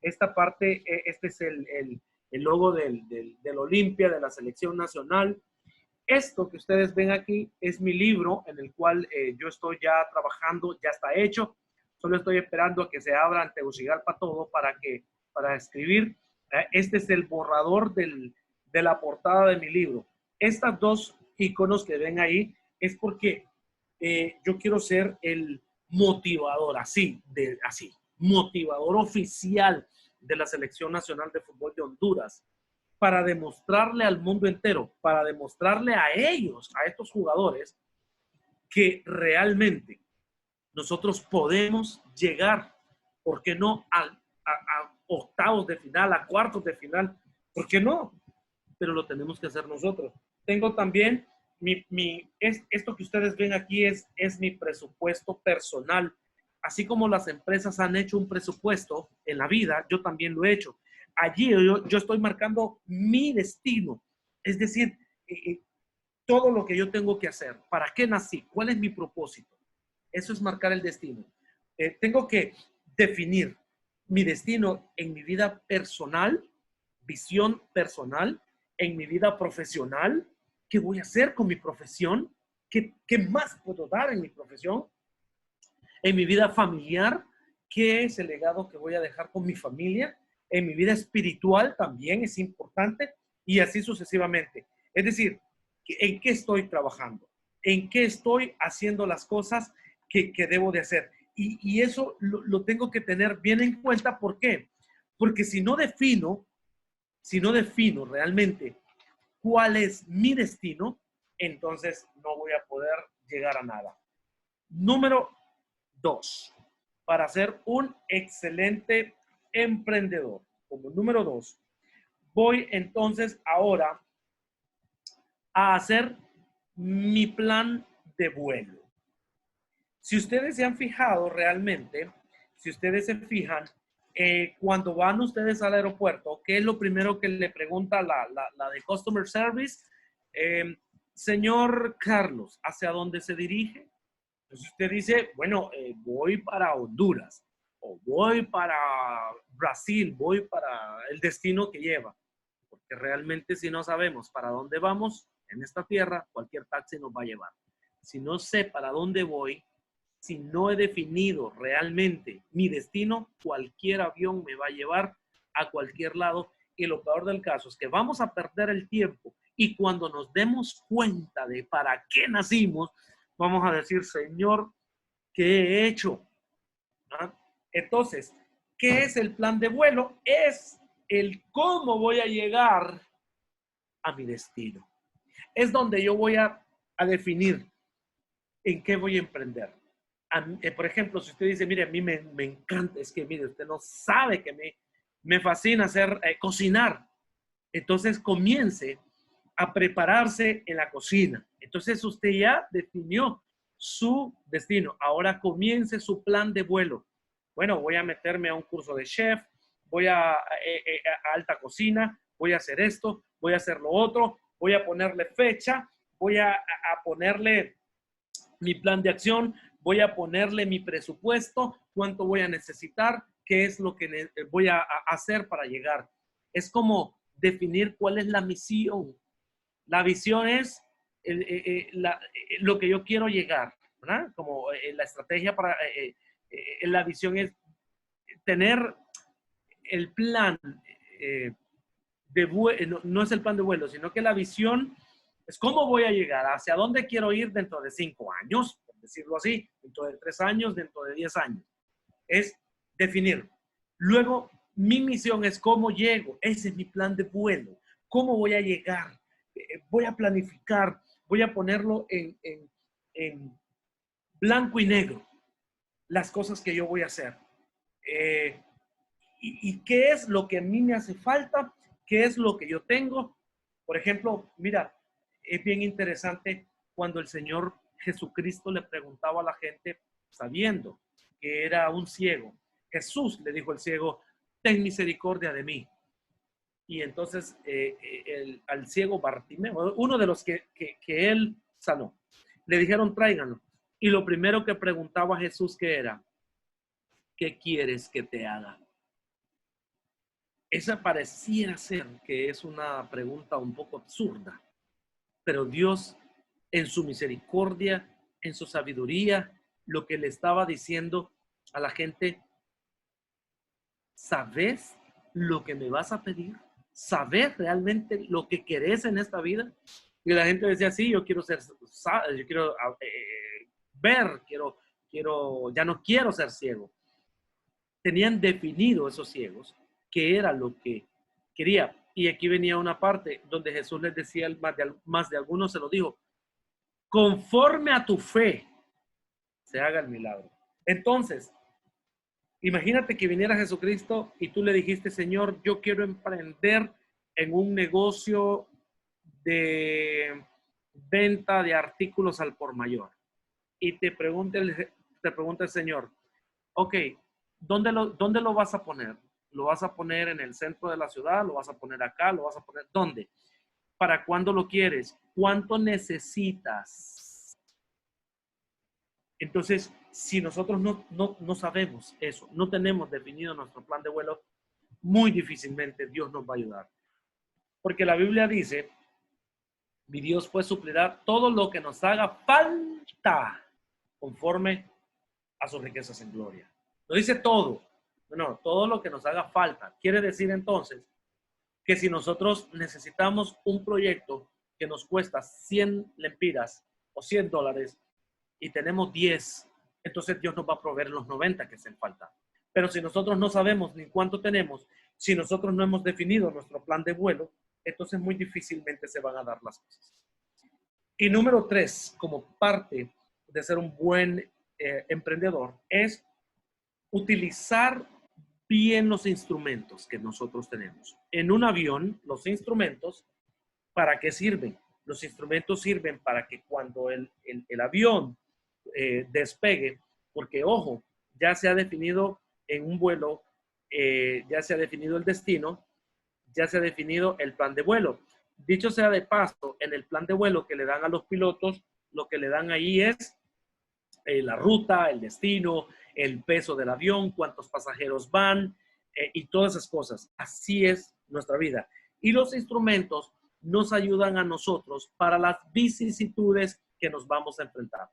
esta parte, este es el logo del Olimpia, de la selección nacional. Esto que ustedes ven aquí es mi libro en el cual yo estoy ya trabajando, ya está hecho. Solo estoy esperando a que se abra en Tegucigalpa todo para escribir. Este es el borrador de la portada de mi libro. Estas 2 iconos que ven ahí es porque yo quiero ser el motivador, así, motivador oficial de la Selección Nacional de Fútbol de Honduras, para demostrarle al mundo entero, para demostrarle a ellos, a estos jugadores, que realmente nosotros podemos llegar, ¿por qué no? A octavos de final, a cuartos de final, ¿por qué no? Pero lo tenemos que hacer nosotros. Tengo también esto que ustedes ven aquí es mi presupuesto personal. Así como las empresas han hecho un presupuesto en la vida, yo también lo he hecho. Allí yo estoy marcando mi destino, es decir, todo lo que yo tengo que hacer, para qué nací, cuál es mi propósito. Eso es marcar el destino. Tengo que definir mi destino en mi vida personal, visión personal, en mi vida profesional, qué voy a hacer con mi profesión, qué más puedo dar en mi profesión, en mi vida familiar, qué es el legado que voy a dejar con mi familia, en mi vida espiritual también es importante, y así sucesivamente. Es decir, ¿en qué estoy trabajando? ¿En qué estoy haciendo las cosas que debo de hacer? Y eso lo tengo que tener bien en cuenta. ¿Por qué? Porque si no defino realmente cuál es mi destino, entonces no voy a poder llegar a nada. Número 2, para ser un excelente emprendedor. Como número 2, voy entonces ahora a hacer mi plan de vuelo. Si ustedes se han fijado realmente, si ustedes se fijan, cuando van ustedes al aeropuerto, ¿qué es lo primero que le pregunta la de Customer Service? Señor Carlos, ¿hacia dónde se dirige? Entonces usted dice, bueno, voy para Honduras, o voy para Brasil, voy para el destino que lleva. Porque realmente si no sabemos para dónde vamos en esta tierra, cualquier taxi nos va a llevar. Si no sé para dónde voy, si no he definido realmente mi destino, cualquier avión me va a llevar a cualquier lado. Y lo peor del caso es que vamos a perder el tiempo. Y cuando nos demos cuenta de para qué nacimos, vamos a decir, Señor, ¿qué he hecho? ¿Ah? Entonces, ¿qué es el plan de vuelo? Es el cómo voy a llegar a mi destino. Es donde yo voy a definir en qué voy a emprender. Por ejemplo, si usted dice, mire, a mí me encanta, es que mire, usted no sabe que me fascina hacer, cocinar. Entonces comience a prepararse en la cocina. Entonces usted ya definió su destino. Ahora comience su plan de vuelo. Bueno, voy a meterme a un curso de chef, voy a alta cocina, voy a hacer esto, voy a hacer lo otro, voy a ponerle fecha, voy a ponerle mi plan de acción, voy a ponerle mi presupuesto, cuánto voy a necesitar, qué es lo que voy a hacer para llegar. Es como definir cuál es la misión. La visión es lo que yo quiero llegar, ¿verdad? Como la estrategia para, la visión es tener el plan de vuelo, no es el plan de vuelo, sino que la visión es cómo voy a llegar, hacia dónde quiero ir dentro de 5 años, por decirlo así, dentro de 3 años, dentro de 10 años. Es definir. Luego, mi misión es cómo llego. Ese es mi plan de vuelo. ¿Cómo voy a llegar? Voy a planificar, voy a ponerlo en blanco y negro, las cosas que yo voy a hacer. ¿Y qué es lo que a mí me hace falta? ¿Qué es lo que yo tengo? Por ejemplo, mira, es bien interesante cuando el Señor Jesucristo le preguntaba a la gente, sabiendo que era un ciego. Jesús le dijo al ciego, ten misericordia de mí. Y entonces al ciego Bartimeo, uno de los que él sanó, le dijeron, tráiganlo. Y lo primero que preguntaba a Jesús, ¿qué era? ¿Qué quieres que te haga? Esa pareciera ser que es una pregunta un poco absurda, pero Dios en su misericordia, en su sabiduría, lo que le estaba diciendo a la gente, ¿sabes lo que me vas a pedir? ¿Sabes realmente lo que querés en esta vida? Y la gente decía, sí, yo quiero ver, ya no quiero ser ciego. Tenían definido esos ciegos qué era lo que quería. Y aquí venía una parte donde Jesús les decía, más de algunos se lo dijo, conforme a tu fe se haga el milagro. Entonces, imagínate que viniera Jesucristo y tú le dijiste, Señor, yo quiero emprender en un negocio de venta de artículos al por mayor. Y te pregunta el Señor, ok, ¿dónde lo vas a poner? ¿Lo vas a poner en el centro de la ciudad? ¿Lo vas a poner acá? ¿Lo vas a poner dónde? ¿Para cuándo lo quieres? ¿Cuánto necesitas? Entonces, si nosotros no sabemos eso, no tenemos definido nuestro plan de vuelo, muy difícilmente Dios nos va a ayudar. Porque la Biblia dice, mi Dios pues suplirá todo lo que nos haga falta conforme a sus riquezas en gloria. No dice todo, no, todo lo que nos haga falta. Quiere decir entonces que si nosotros necesitamos un proyecto que nos cuesta 100 lempiras o $100 y tenemos 10, entonces Dios nos va a proveer los 90 que hacen falta. Pero si nosotros no sabemos ni cuánto tenemos Si nosotros no hemos definido nuestro plan de vuelo, entonces muy difícilmente se van a dar las cosas. Y número 3, como parte de ser un buen emprendedor, es utilizar bien los instrumentos que nosotros tenemos. En un avión, los instrumentos, ¿para qué sirven? Los instrumentos sirven para que cuando el avión despegue, porque ojo, ya se ha definido en un vuelo, ya se ha definido el destino, ya se ha definido el plan de vuelo. Dicho sea de paso, en el plan de vuelo que le dan a los pilotos, lo que le dan ahí es la ruta, el destino, el peso del avión, cuántos pasajeros van y todas esas cosas. Así es nuestra vida. Y los instrumentos nos ayudan a nosotros para las vicisitudes que nos vamos a enfrentar.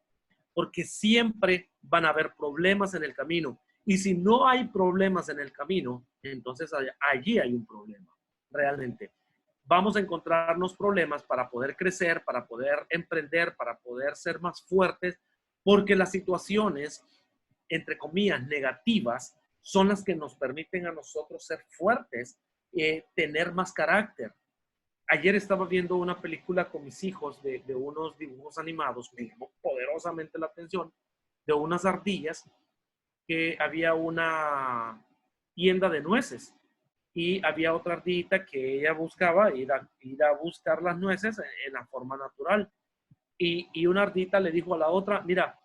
Porque siempre van a haber problemas en el camino. Y si no hay problemas en el camino, entonces allí hay un problema, realmente. Vamos a encontrarnos problemas para poder crecer, para poder emprender, para poder ser más fuertes, porque las situaciones, entre comillas, negativas, son las que nos permiten a nosotros ser fuertes, tener más carácter. Ayer estaba viendo una película con mis hijos de unos dibujos animados, me llamó poderosamente la atención, de unas ardillas, que había una tienda de nueces y había otra ardillita que ella buscaba ir a buscar las nueces en la forma natural. Y una ardita le dijo a la otra, mira,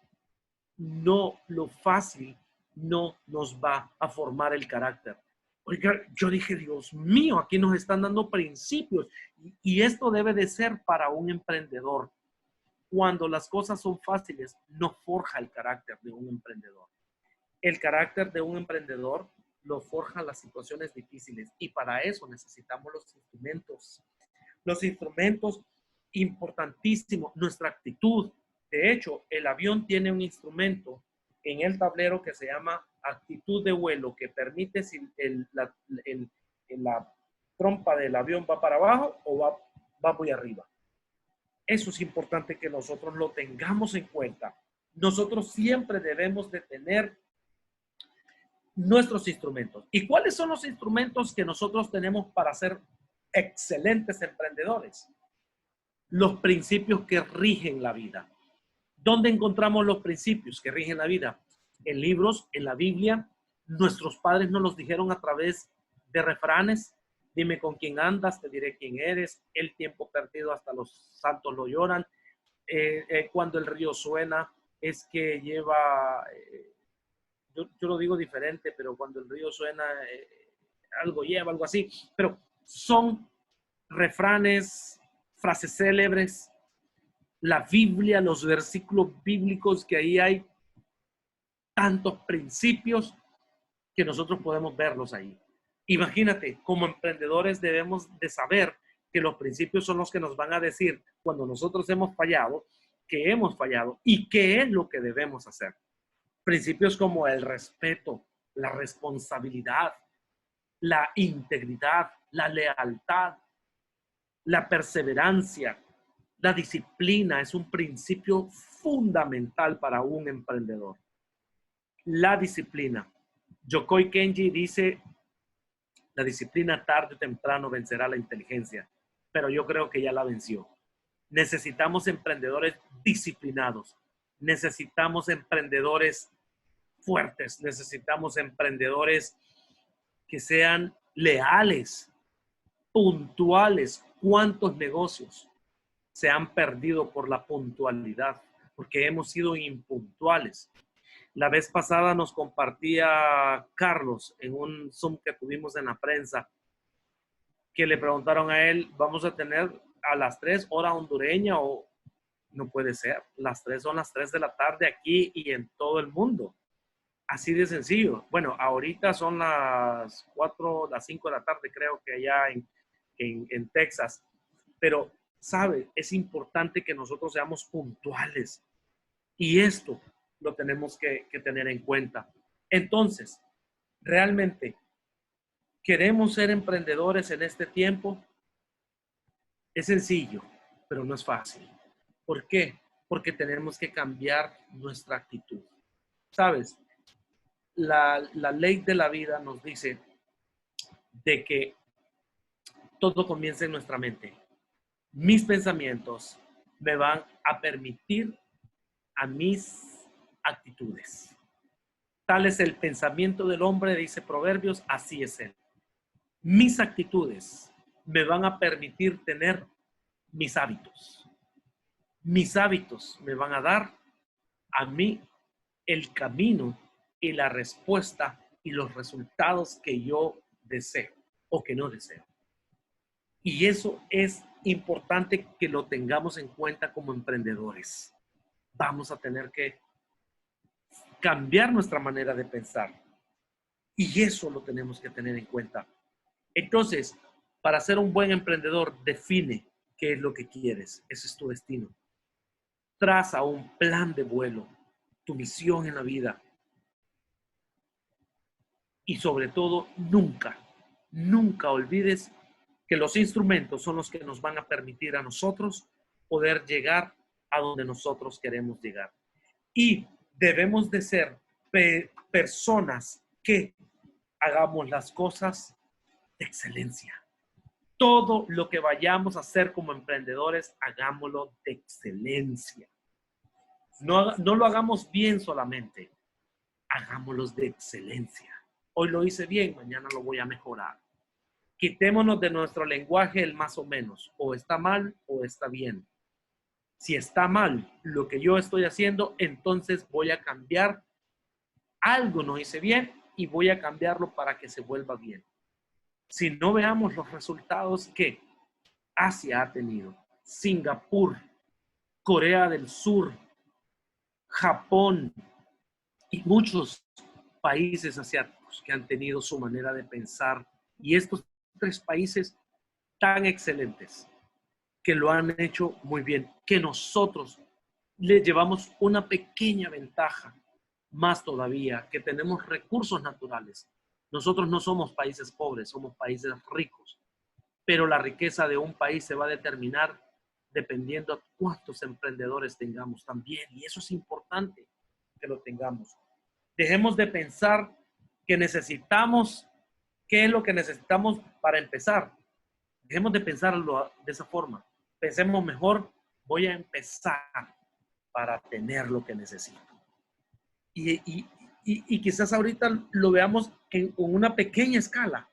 no, lo fácil no nos va a formar el carácter. Oiga, yo dije, Dios mío, aquí nos están dando principios y esto debe de ser para un emprendedor. Cuando las cosas son fáciles, no forja el carácter de un emprendedor. El carácter de un emprendedor lo forjan las situaciones difíciles y para eso necesitamos los instrumentos. Los instrumentos, importantísimo, nuestra actitud. De hecho, el avión tiene un instrumento en el tablero que se llama actitud de vuelo, que permite si la trompa del avión va para abajo o va muy arriba. Eso es importante que nosotros lo tengamos en cuenta. Nosotros siempre debemos de tener nuestros instrumentos. ¿Y cuáles son los instrumentos que nosotros tenemos para ser excelentes emprendedores? Los principios que rigen la vida. ¿Dónde encontramos los principios que rigen la vida? En libros, en la Biblia. Nuestros padres nos los dijeron a través de refranes. Dime con quién andas, te diré quién eres. El tiempo perdido hasta los santos lo lloran. Cuando el río suena es que lleva... yo lo digo diferente, pero cuando el río suena algo lleva, algo así. Pero son refranes, frases célebres, la Biblia, los versículos bíblicos, que ahí hay tantos principios que nosotros podemos verlos ahí. Imagínate, como emprendedores debemos de saber que los principios son los que nos van a decir cuando nosotros hemos fallado, que hemos fallado y qué es lo que debemos hacer. Principios como el respeto, la responsabilidad, la integridad, la lealtad, la perseverancia, la disciplina es un principio fundamental para un emprendedor. La disciplina. Yokoi Kenji dice, la disciplina tarde o temprano vencerá la inteligencia, pero yo creo que ya la venció. Necesitamos emprendedores disciplinados, necesitamos emprendedores fuertes, necesitamos emprendedores que sean leales, puntuales. ¿Cuántos negocios se han perdido por la puntualidad? Porque hemos sido impuntuales. La vez pasada nos compartía Carlos en un Zoom que tuvimos en la prensa, que le preguntaron a él, ¿vamos a tener a las 3 hora hondureña o no puede ser? Las 3 son las 3 de la tarde aquí y en todo el mundo. Así de sencillo. Bueno, ahorita son las 4, las 5 de la tarde, creo que allá en Texas. Pero, ¿sabe? Es importante que nosotros seamos puntuales. Y esto lo tenemos que tener en cuenta. Entonces, realmente, ¿queremos ser emprendedores en este tiempo? Es sencillo, pero no es fácil. ¿Por qué? Porque tenemos que cambiar nuestra actitud. ¿Sabes? La ley de la vida nos dice, de que todo comienza en nuestra mente. Mis pensamientos me van a permitir a mis actitudes. Tal es el pensamiento del hombre, dice Proverbios, así es él. Mis actitudes me van a permitir tener mis hábitos. Mis hábitos me van a dar a mí el camino y la respuesta y los resultados que yo deseo o que no deseo. Y eso es importante que lo tengamos en cuenta como emprendedores. Vamos a tener que cambiar nuestra manera de pensar. Y eso lo tenemos que tener en cuenta. Entonces, para ser un buen emprendedor, define qué es lo que quieres. Ese es tu destino. Traza un plan de vuelo, tu misión en la vida. Y sobre todo, nunca olvides que los instrumentos son los que nos van a permitir a nosotros poder llegar a donde nosotros queremos llegar. Y debemos de ser personas que hagamos las cosas de excelencia. Todo lo que vayamos a hacer como emprendedores, hagámoslo de excelencia. No lo hagamos bien solamente, hagámoslo de excelencia. Hoy lo hice bien, mañana lo voy a mejorar. Quitémonos de nuestro lenguaje el más o menos, o está mal o está bien. Si está mal lo que yo estoy haciendo, entonces voy a cambiar. Algo no hice bien y voy a cambiarlo para que se vuelva bien. Si no, veamos los resultados que Asia ha tenido. Singapur, Corea del Sur, Japón y muchos países asiáticos que han tenido su manera de pensar. Y estos 3 países tan excelentes que lo han hecho muy bien, que nosotros le llevamos una pequeña ventaja, más todavía, que tenemos recursos naturales. Nosotros no somos países pobres, somos países ricos, pero la riqueza de un país se va a determinar dependiendo de cuántos emprendedores tengamos también, y eso es importante que lo tengamos. Dejemos de pensar que necesitamos, qué es lo que necesitamos para empezar. Dejemos de pensarlo de esa forma. Pensemos mejor, voy a empezar para tener lo que necesito. Y quizás ahorita lo veamos en una pequeña escala,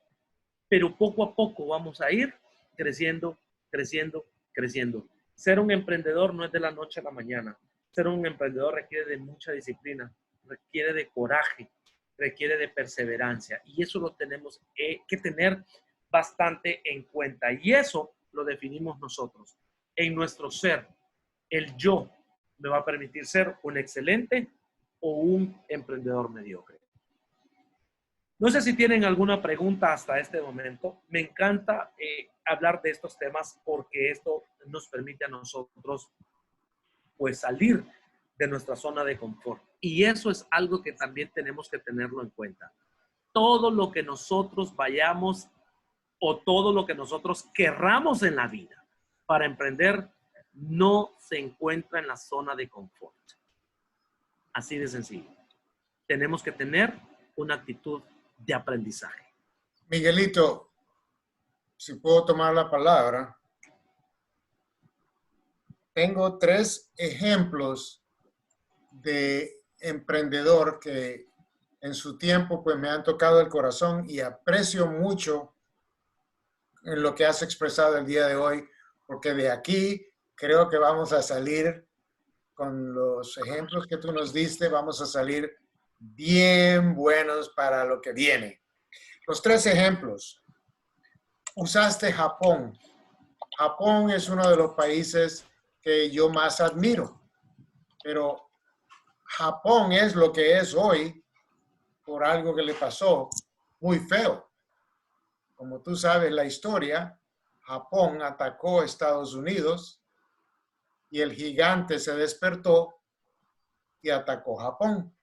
pero poco a poco vamos a ir creciendo, creciendo, creciendo. Ser un emprendedor no es de la noche a la mañana. Ser un emprendedor requiere de mucha disciplina, requiere de coraje, requiere de perseverancia. Y eso lo tenemos que tener bastante en cuenta. Y eso lo definimos nosotros. En nuestro ser, el yo me va a permitir ser un excelente o un emprendedor mediocre. No sé si tienen alguna pregunta hasta este momento. Me encanta hablar de estos temas porque esto nos permite a nosotros pues salir de nuestra zona de confort. Y eso es algo que también tenemos que tenerlo en cuenta. Todo lo que nosotros vayamos o todo lo que nosotros querramos en la vida para emprender no se encuentra en la zona de confort. Así de sencillo. Tenemos que tener una actitud de aprendizaje. Miguelito, si puedo tomar la palabra, tengo 3 ejemplos de emprendedor que en su tiempo pues me han tocado el corazón y aprecio mucho en lo que has expresado el día de hoy, porque de aquí creo que vamos a salir con los ejemplos que tú nos diste, vamos a salir bien buenos para lo que viene. Los 3 ejemplos. Usaste Japón. Japón es uno de los países que yo más admiro, pero Japón es lo que es hoy por algo que le pasó muy feo. Como tú sabes la historia, Japón atacó a Estados Unidos y el gigante se despertó y atacó Japón.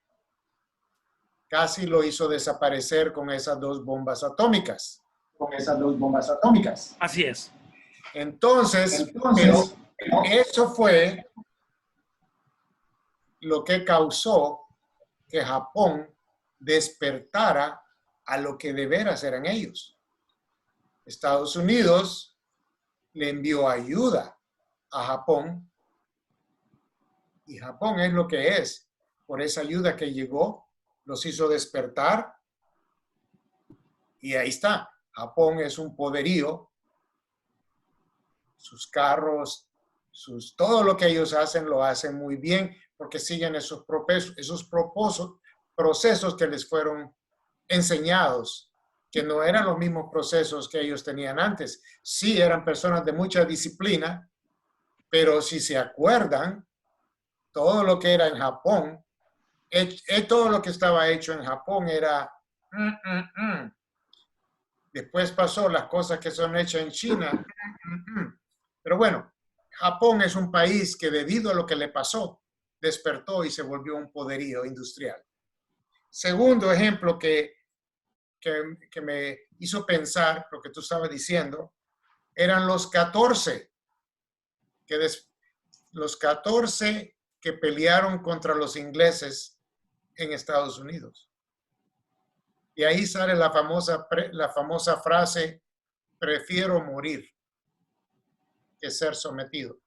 Casi lo hizo desaparecer con esas 2 bombas atómicas. Así es. Entonces, pero eso fue lo que causó que Japón despertara a lo que de veras eran ellos. Estados Unidos le envió ayuda a Japón y Japón es lo que es. Por esa ayuda que llegó, los hizo despertar y ahí está. Japón es un poderío. Sus carros, todo lo que ellos hacen, lo hacen muy bien porque siguen esos procesos que les fueron enseñados, que no eran los mismos procesos que ellos tenían antes. Sí, eran personas de mucha disciplina, pero si se acuerdan, todo lo que era en Japón, todo lo que estaba hecho en Japón era... Después pasó las cosas que son hechas en China. Pero bueno, Japón es un país que debido a lo que le pasó, despertó y se volvió un poderío industrial. Segundo ejemplo que me hizo pensar lo que tú estabas diciendo, eran los 14 que pelearon contra los ingleses en Estados Unidos. Y ahí sale la famosa frase, prefiero morir que ser sometido.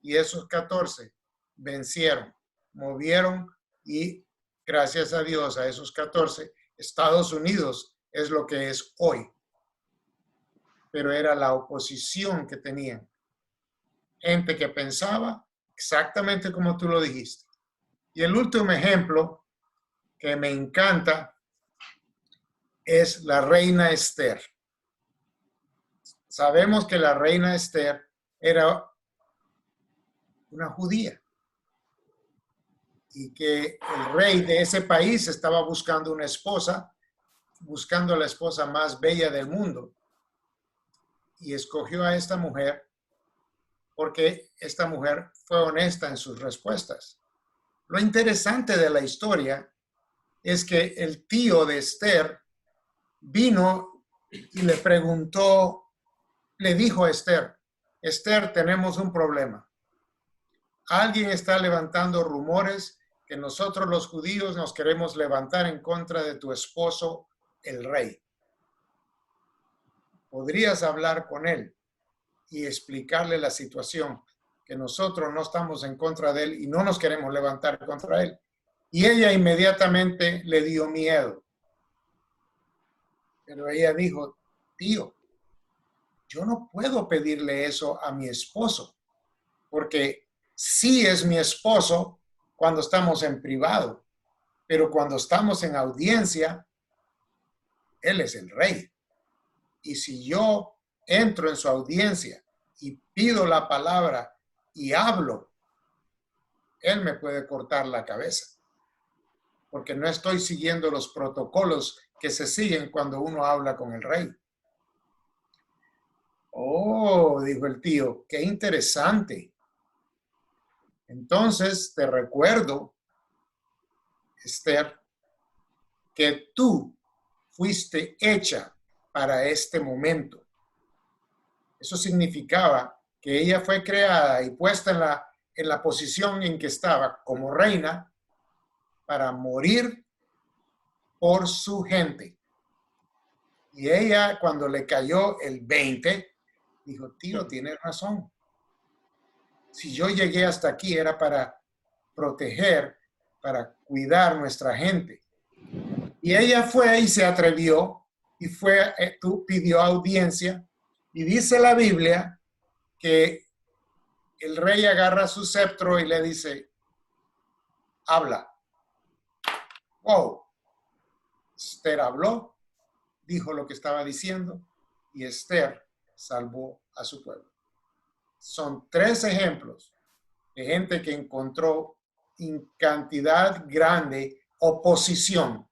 Y esos 14 vencieron, movieron y gracias a Dios, a esos 14, Estados Unidos es lo que es hoy. Pero era la oposición que tenían. Gente que pensaba exactamente como tú lo dijiste. Y el último ejemplo que me encanta es la reina Esther. Sabemos que la reina Esther era una judía y que el rey de ese país estaba buscando una esposa, buscando la esposa más bella del mundo. Y escogió a esta mujer porque esta mujer fue honesta en sus respuestas. Lo interesante de la historia es que el tío de Esther vino y le preguntó, le dijo a Esther, Esther, tenemos un problema. Alguien está levantando rumores que nosotros los judíos nos queremos levantar en contra de tu esposo, el rey. ¿Podrías hablar con él y explicarle la situación? Que nosotros no estamos en contra de él y no nos queremos levantar contra él. Y ella inmediatamente le dio miedo. Pero ella dijo, tío, yo no puedo pedirle eso a mi esposo, porque sí es mi esposo cuando estamos en privado, pero cuando estamos en audiencia, él es el rey. Y si yo entro en su audiencia y pido la palabra y hablo, él me puede cortar la cabeza, porque no estoy siguiendo los protocolos que se siguen cuando uno habla con el rey. Oh, dijo el tío, qué interesante. Entonces te recuerdo, Esther, que tú fuiste hecha para este momento. Eso significaba que ella fue creada y puesta en la posición en que estaba como reina para morir por su gente. Y ella, cuando le cayó el 20, dijo, tío, tienes razón. Si yo llegué hasta aquí era para proteger, para cuidar nuestra gente. Y ella fue y se atrevió y pidió audiencia. Y dice la Biblia que el rey agarra su cetro y le dice, habla. Wow. Esther habló, dijo lo que estaba diciendo y Esther salvó a su pueblo. Son 3 ejemplos de gente que encontró en cantidad grande oposición,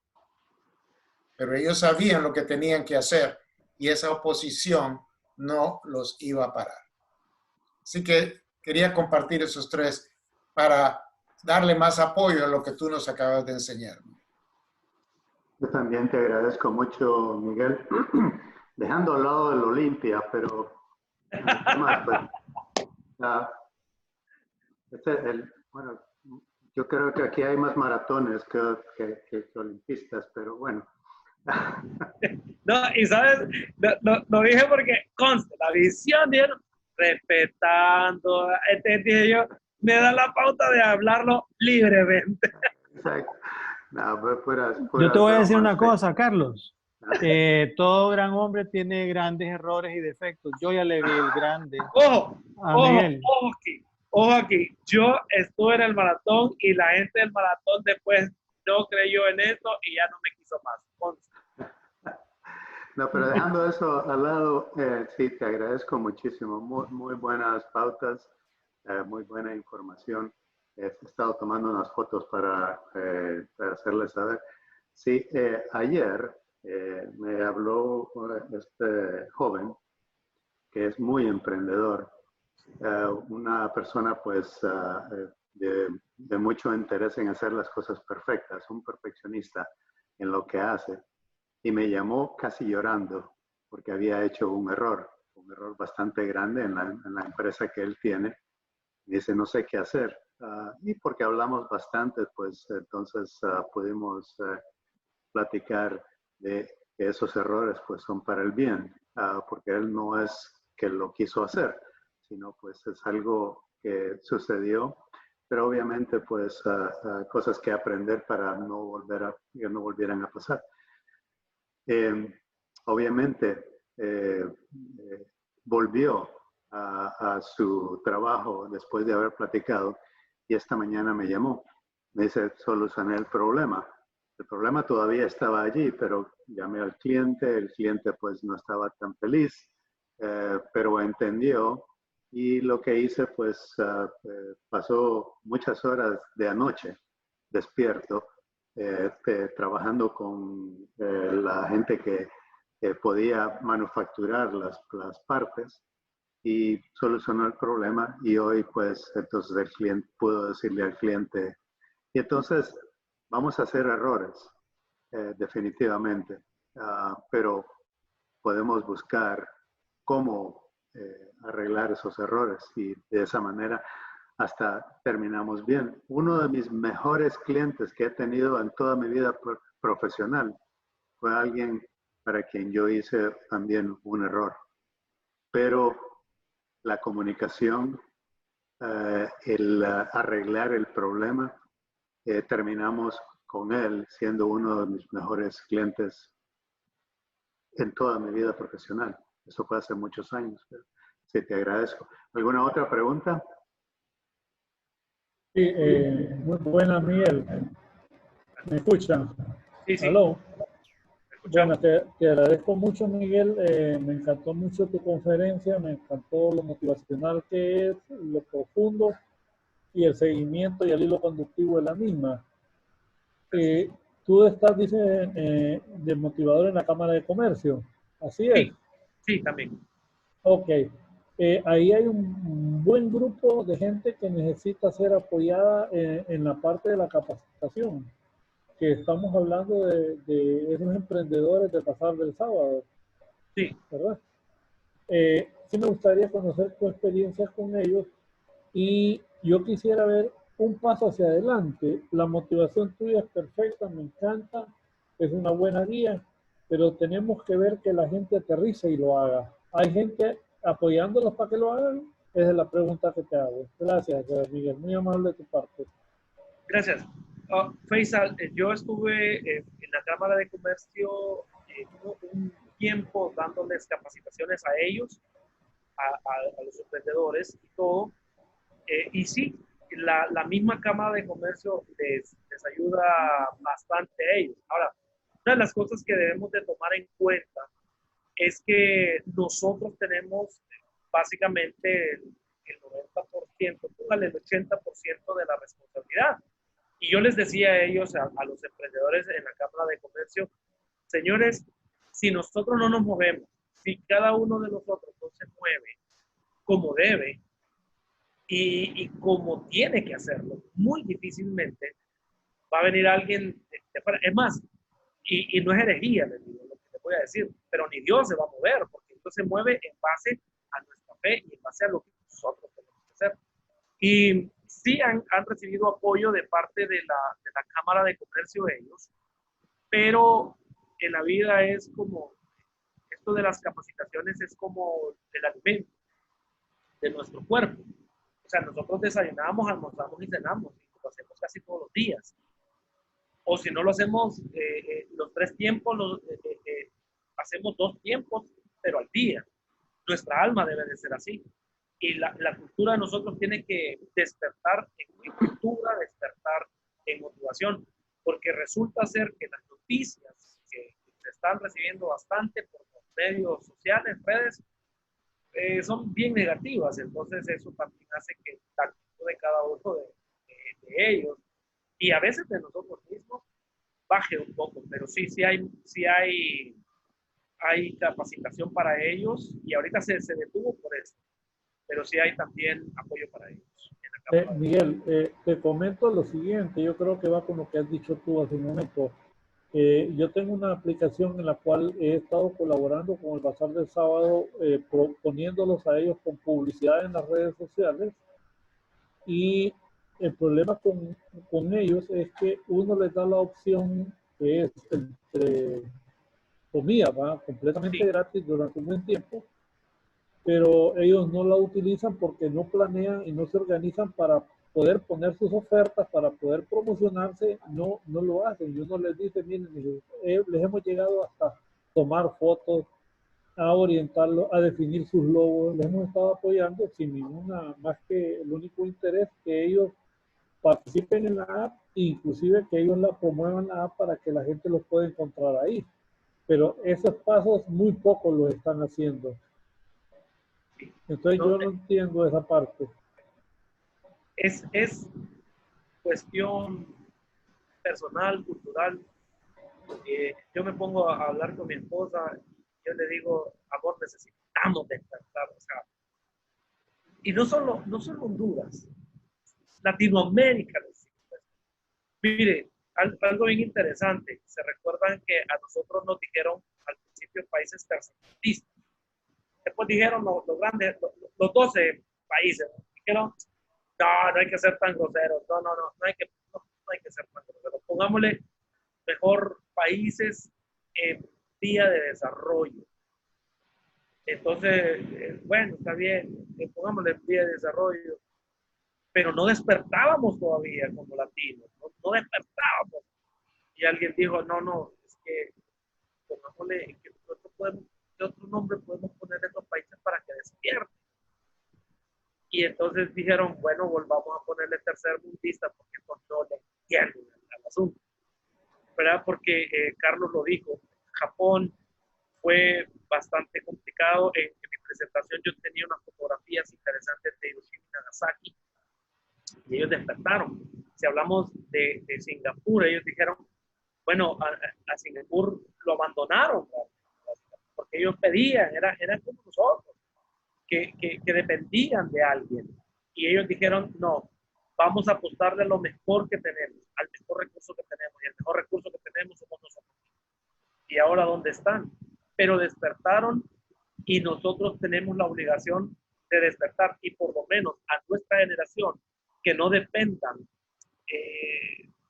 pero ellos sabían lo que tenían que hacer y esa oposición no los iba a parar. Así que quería compartir esos 3 para darle más apoyo a lo que tú nos acabas de enseñar. Yo también te agradezco mucho, Miguel, dejando al lado del Olimpia, pero el tema, pues, bueno, yo creo que aquí hay más maratones que olimpistas, pero bueno, No, y sabes, lo dije porque conste, la visión, ¿vieron? Respetando, dije yo, me da la pauta de hablarlo libremente. Exacto. No, pues Yo te voy a decir bromas, una sí. cosa, Carlos. Todo gran hombre tiene grandes errores y defectos. Yo ya le vi el grande Ojo, a Miguel. ojo aquí. Yo estuve en el maratón y la gente del maratón después no creyó en eso y ya no me quiso más. Conste. No, pero dejando eso al lado, sí, te agradezco muchísimo. Muy, muy buenas pautas, muy buena información. He estado tomando unas fotos para hacerles saber. Sí, ayer me habló este joven que es muy emprendedor, una persona pues de mucho interés en hacer las cosas perfectas, un perfeccionista en lo que hace. Y me llamó casi llorando porque había hecho un error bastante grande en la empresa que él tiene. Dice, no sé qué hacer. Y porque hablamos bastante, pues entonces pudimos platicar de que esos errores pues son para el bien, porque él no es que lo quiso hacer, sino pues es algo que sucedió, pero obviamente pues cosas que aprender para que no volvieran a pasar. Obviamente volvió a su trabajo después de haber platicado y esta mañana me llamó. Me dice, solucioné el problema. El problema todavía estaba allí, pero llamé al cliente, el cliente pues no estaba tan feliz, pero entendió y lo que hice pues pasó muchas horas de anoche despierto, trabajando con la gente que podía manufacturar las partes y solucionó el problema y hoy pues entonces el cliente pudo decirle al cliente y entonces vamos a hacer errores definitivamente, pero podemos buscar cómo arreglar esos errores y de esa manera hasta terminamos bien. Uno de mis mejores clientes que he tenido en toda mi vida profesional fue alguien para quien yo hice también un error, pero la comunicación, el arreglar el problema, terminamos con él siendo uno de mis mejores clientes en toda mi vida profesional. Eso fue hace muchos años. Pero sí, te agradezco. ¿Alguna otra pregunta? Sí, muy buena, Miguel. ¿Me escuchan? Sí, sí. ¿Aló? Escuchamos. Bueno, te agradezco mucho, Miguel. Me encantó mucho tu conferencia, me encantó lo motivacional que es, lo profundo y el seguimiento y el hilo conductivo de la misma. Tú estás, dice, de motivador en la Cámara de Comercio. ¿Así es? Sí, sí, también. Ok. Ahí hay un buen grupo de gente que necesita ser apoyada en la parte de la capacitación, que estamos hablando de esos emprendedores de pasar del sábado, Sí. ¿verdad? Sí me gustaría conocer tu experiencia con ellos y yo quisiera ver un paso hacia adelante. La motivación tuya es perfecta, me encanta, es una buena guía, pero tenemos que ver que la gente aterrice y lo haga. ¿Hay gente apoyándolos para que lo hagan? Esa es la pregunta que te hago. Gracias, Miguel. Muy amable de tu parte. Gracias. Faisal, yo estuve en la Cámara de Comercio un tiempo dándoles capacitaciones a ellos, a los emprendedores y todo. Y sí, la misma Cámara de Comercio les ayuda bastante a ellos. Ahora, una de las cosas que debemos de tomar en cuenta es que nosotros tenemos básicamente el 90%, póngale el 80% de la responsabilidad. Y yo les decía a ellos, a los emprendedores en la Cámara de Comercio, señores, si nosotros no nos movemos, si cada uno de nosotros no se mueve como debe y como tiene que hacerlo, muy difícilmente va a venir alguien de fuera. Es más, y no es herejía, les digo, lo que te voy a decir, pero ni Dios se va a mover, porque Dios se mueve en base a nuestra fe y en base a lo que nosotros tenemos que hacer. Y sí han recibido apoyo de parte de la Cámara de Comercio ellos, pero en la vida es como, esto de las capacitaciones es como el alimento de nuestro cuerpo. O sea, nosotros desayunamos, almorzamos y cenamos, y lo hacemos casi todos los días. O si no lo hacemos los 3 tiempos, hacemos 2 tiempos, pero al día. Nuestra alma debe de ser así. Y la cultura de nosotros tiene que despertar en cultura, despertar en motivación, porque resulta ser que las noticias que se están recibiendo bastante por los medios sociales, redes, son bien negativas. Entonces eso también hace que la actitud de cada uno de ellos y a veces de nosotros mismos baje un poco, pero sí hay capacitación para ellos y ahorita se detuvo por eso, pero sí hay también apoyo para ellos. Miguel, te comento lo siguiente, yo creo que va con lo que has dicho tú hace un momento. Yo tengo una aplicación en la cual he estado colaborando con el Bazar del Sábado, proponiéndolos a ellos con publicidad en las redes sociales, y el problema con ellos es que uno les da la opción que es entre comida, ¿va? Completamente gratis durante un buen tiempo, pero ellos no la utilizan porque no planean y no se organizan para poder poner sus ofertas, para poder promocionarse, no lo hacen. Y uno les dice, miren, les hemos llegado hasta tomar fotos, a orientarlo, a definir sus logos, les hemos estado apoyando sin ninguna, más que el único interés que ellos participen en la app, inclusive que ellos la promuevan la app para que la gente los pueda encontrar ahí. Pero esos pasos muy pocos los están haciendo. Entonces yo no entiendo esa parte. Es cuestión personal, cultural. Yo me pongo a hablar con mi esposa, yo le digo, amor, necesitamos despertar. O sea, y no solo Honduras, Latinoamérica. Mire, algo bien interesante. Se recuerdan que a nosotros nos dijeron al principio países tercermundistas. Después dijeron los grandes, los 12 países, dijeron, no hay que ser tan groseros, no hay que ser tan groseros. Pongámosle mejor países en vía de desarrollo. Entonces, bueno, está bien, pongámosle en vía de desarrollo, pero no despertábamos todavía como latinos, no despertábamos. Y alguien dijo, no, es que pongámosle, que nosotros podemos, ¿qué otro nombre podemos poner a estos países para que despierten? Y entonces dijeron, bueno, volvamos a ponerle tercermundista porque no le entienden al asunto, ¿verdad? Porque Carlos lo dijo, Japón fue bastante complicado. En mi presentación yo tenía unas fotografías interesantes de Hiroshima y Nagasaki y ellos despertaron. Si hablamos de Singapur, ellos dijeron, bueno, a Singapur lo abandonaron, ¿verdad? Porque ellos pedían, eran como nosotros, que dependían de alguien. Y ellos dijeron, no, vamos a apostarle a lo mejor que tenemos, al mejor recurso que tenemos. Y el mejor recurso que tenemos somos nosotros. Y ahora, ¿dónde están? Pero despertaron y nosotros tenemos la obligación de despertar. Y por lo menos a nuestra generación, que no dependan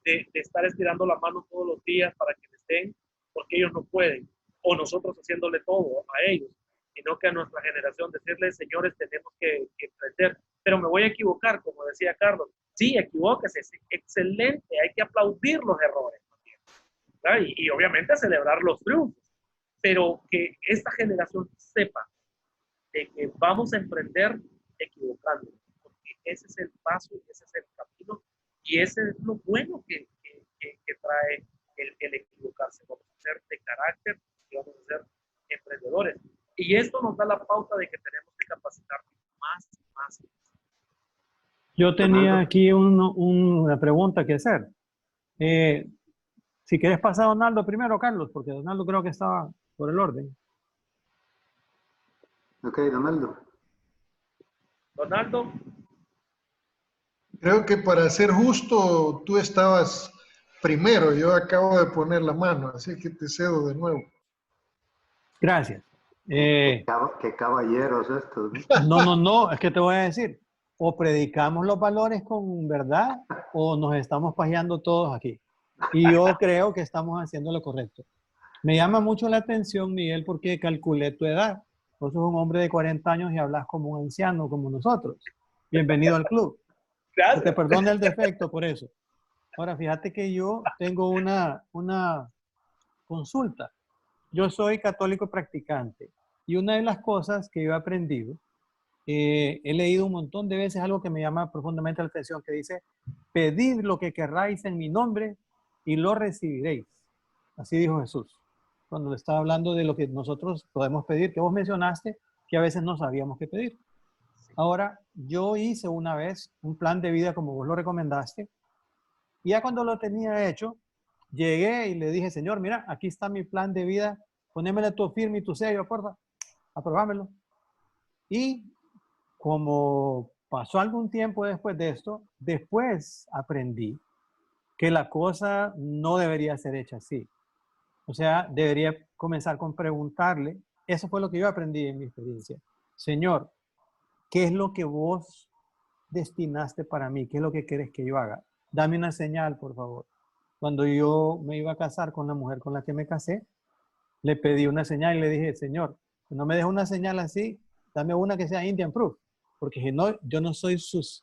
de estar estirando la mano todos los días para que les den, porque ellos no pueden, o nosotros haciéndole todo a ellos, sino que a nuestra generación decirles, señores, tenemos que emprender. Pero me voy a equivocar, como decía Carlos. Sí, equivóquese, es excelente, hay que aplaudir los errores también, y obviamente celebrar los triunfos, pero que esta generación sepa de que vamos a emprender equivocándonos, porque ese es el paso, ese es el camino, y ese es lo bueno que trae el equivocarse. Vamos a ser de carácter y vamos a ser emprendedores. Y esto nos da la pauta de que tenemos que capacitarnos más y más. Yo tenía aquí una pregunta que hacer. Si quieres pasar a Donaldo primero, Carlos, porque Donaldo creo que estaba por el orden. Ok, Donaldo. Donaldo. Creo que para ser justo, tú estabas primero. Yo acabo de poner la mano, así que te cedo de nuevo. Gracias. Qué caballeros estos. No, es que te voy a decir, o predicamos los valores con verdad o nos estamos pajeando todos aquí. Y yo creo que estamos haciendo lo correcto. Me llama mucho la atención, Miguel, porque calculé tu edad. Vos sos un hombre de 40 años y hablas como un anciano, como nosotros. Bienvenido al club. Que te perdone el defecto por eso. Ahora, fíjate que yo tengo una consulta. Yo soy católico practicante y una de las cosas que yo he aprendido, he leído un montón de veces algo que me llama profundamente la atención, que dice, pedid lo que querráis en mi nombre y lo recibiréis. Así dijo Jesús, cuando le estaba hablando de lo que nosotros podemos pedir, que vos mencionaste que a veces no sabíamos qué pedir. Ahora, yo hice una vez un plan de vida como vos lo recomendaste, y ya cuando lo tenía hecho, llegué y le dije, Señor, mira, aquí está mi plan de vida, ponémele tu firma y tu sello, porfa, aprobámelo. Y como pasó algún tiempo después de esto, después aprendí que la cosa no debería ser hecha así. O sea, debería comenzar con preguntarle, eso fue lo que yo aprendí en mi experiencia. Señor, ¿qué es lo que vos destinaste para mí? ¿Qué es lo que quieres que yo haga? Dame una señal, por favor. Cuando yo me iba a casar con la mujer con la que me casé, le pedí una señal y le dije, Señor, no me dejes una señal así, dame una que sea Indian Proof, porque si no, yo no soy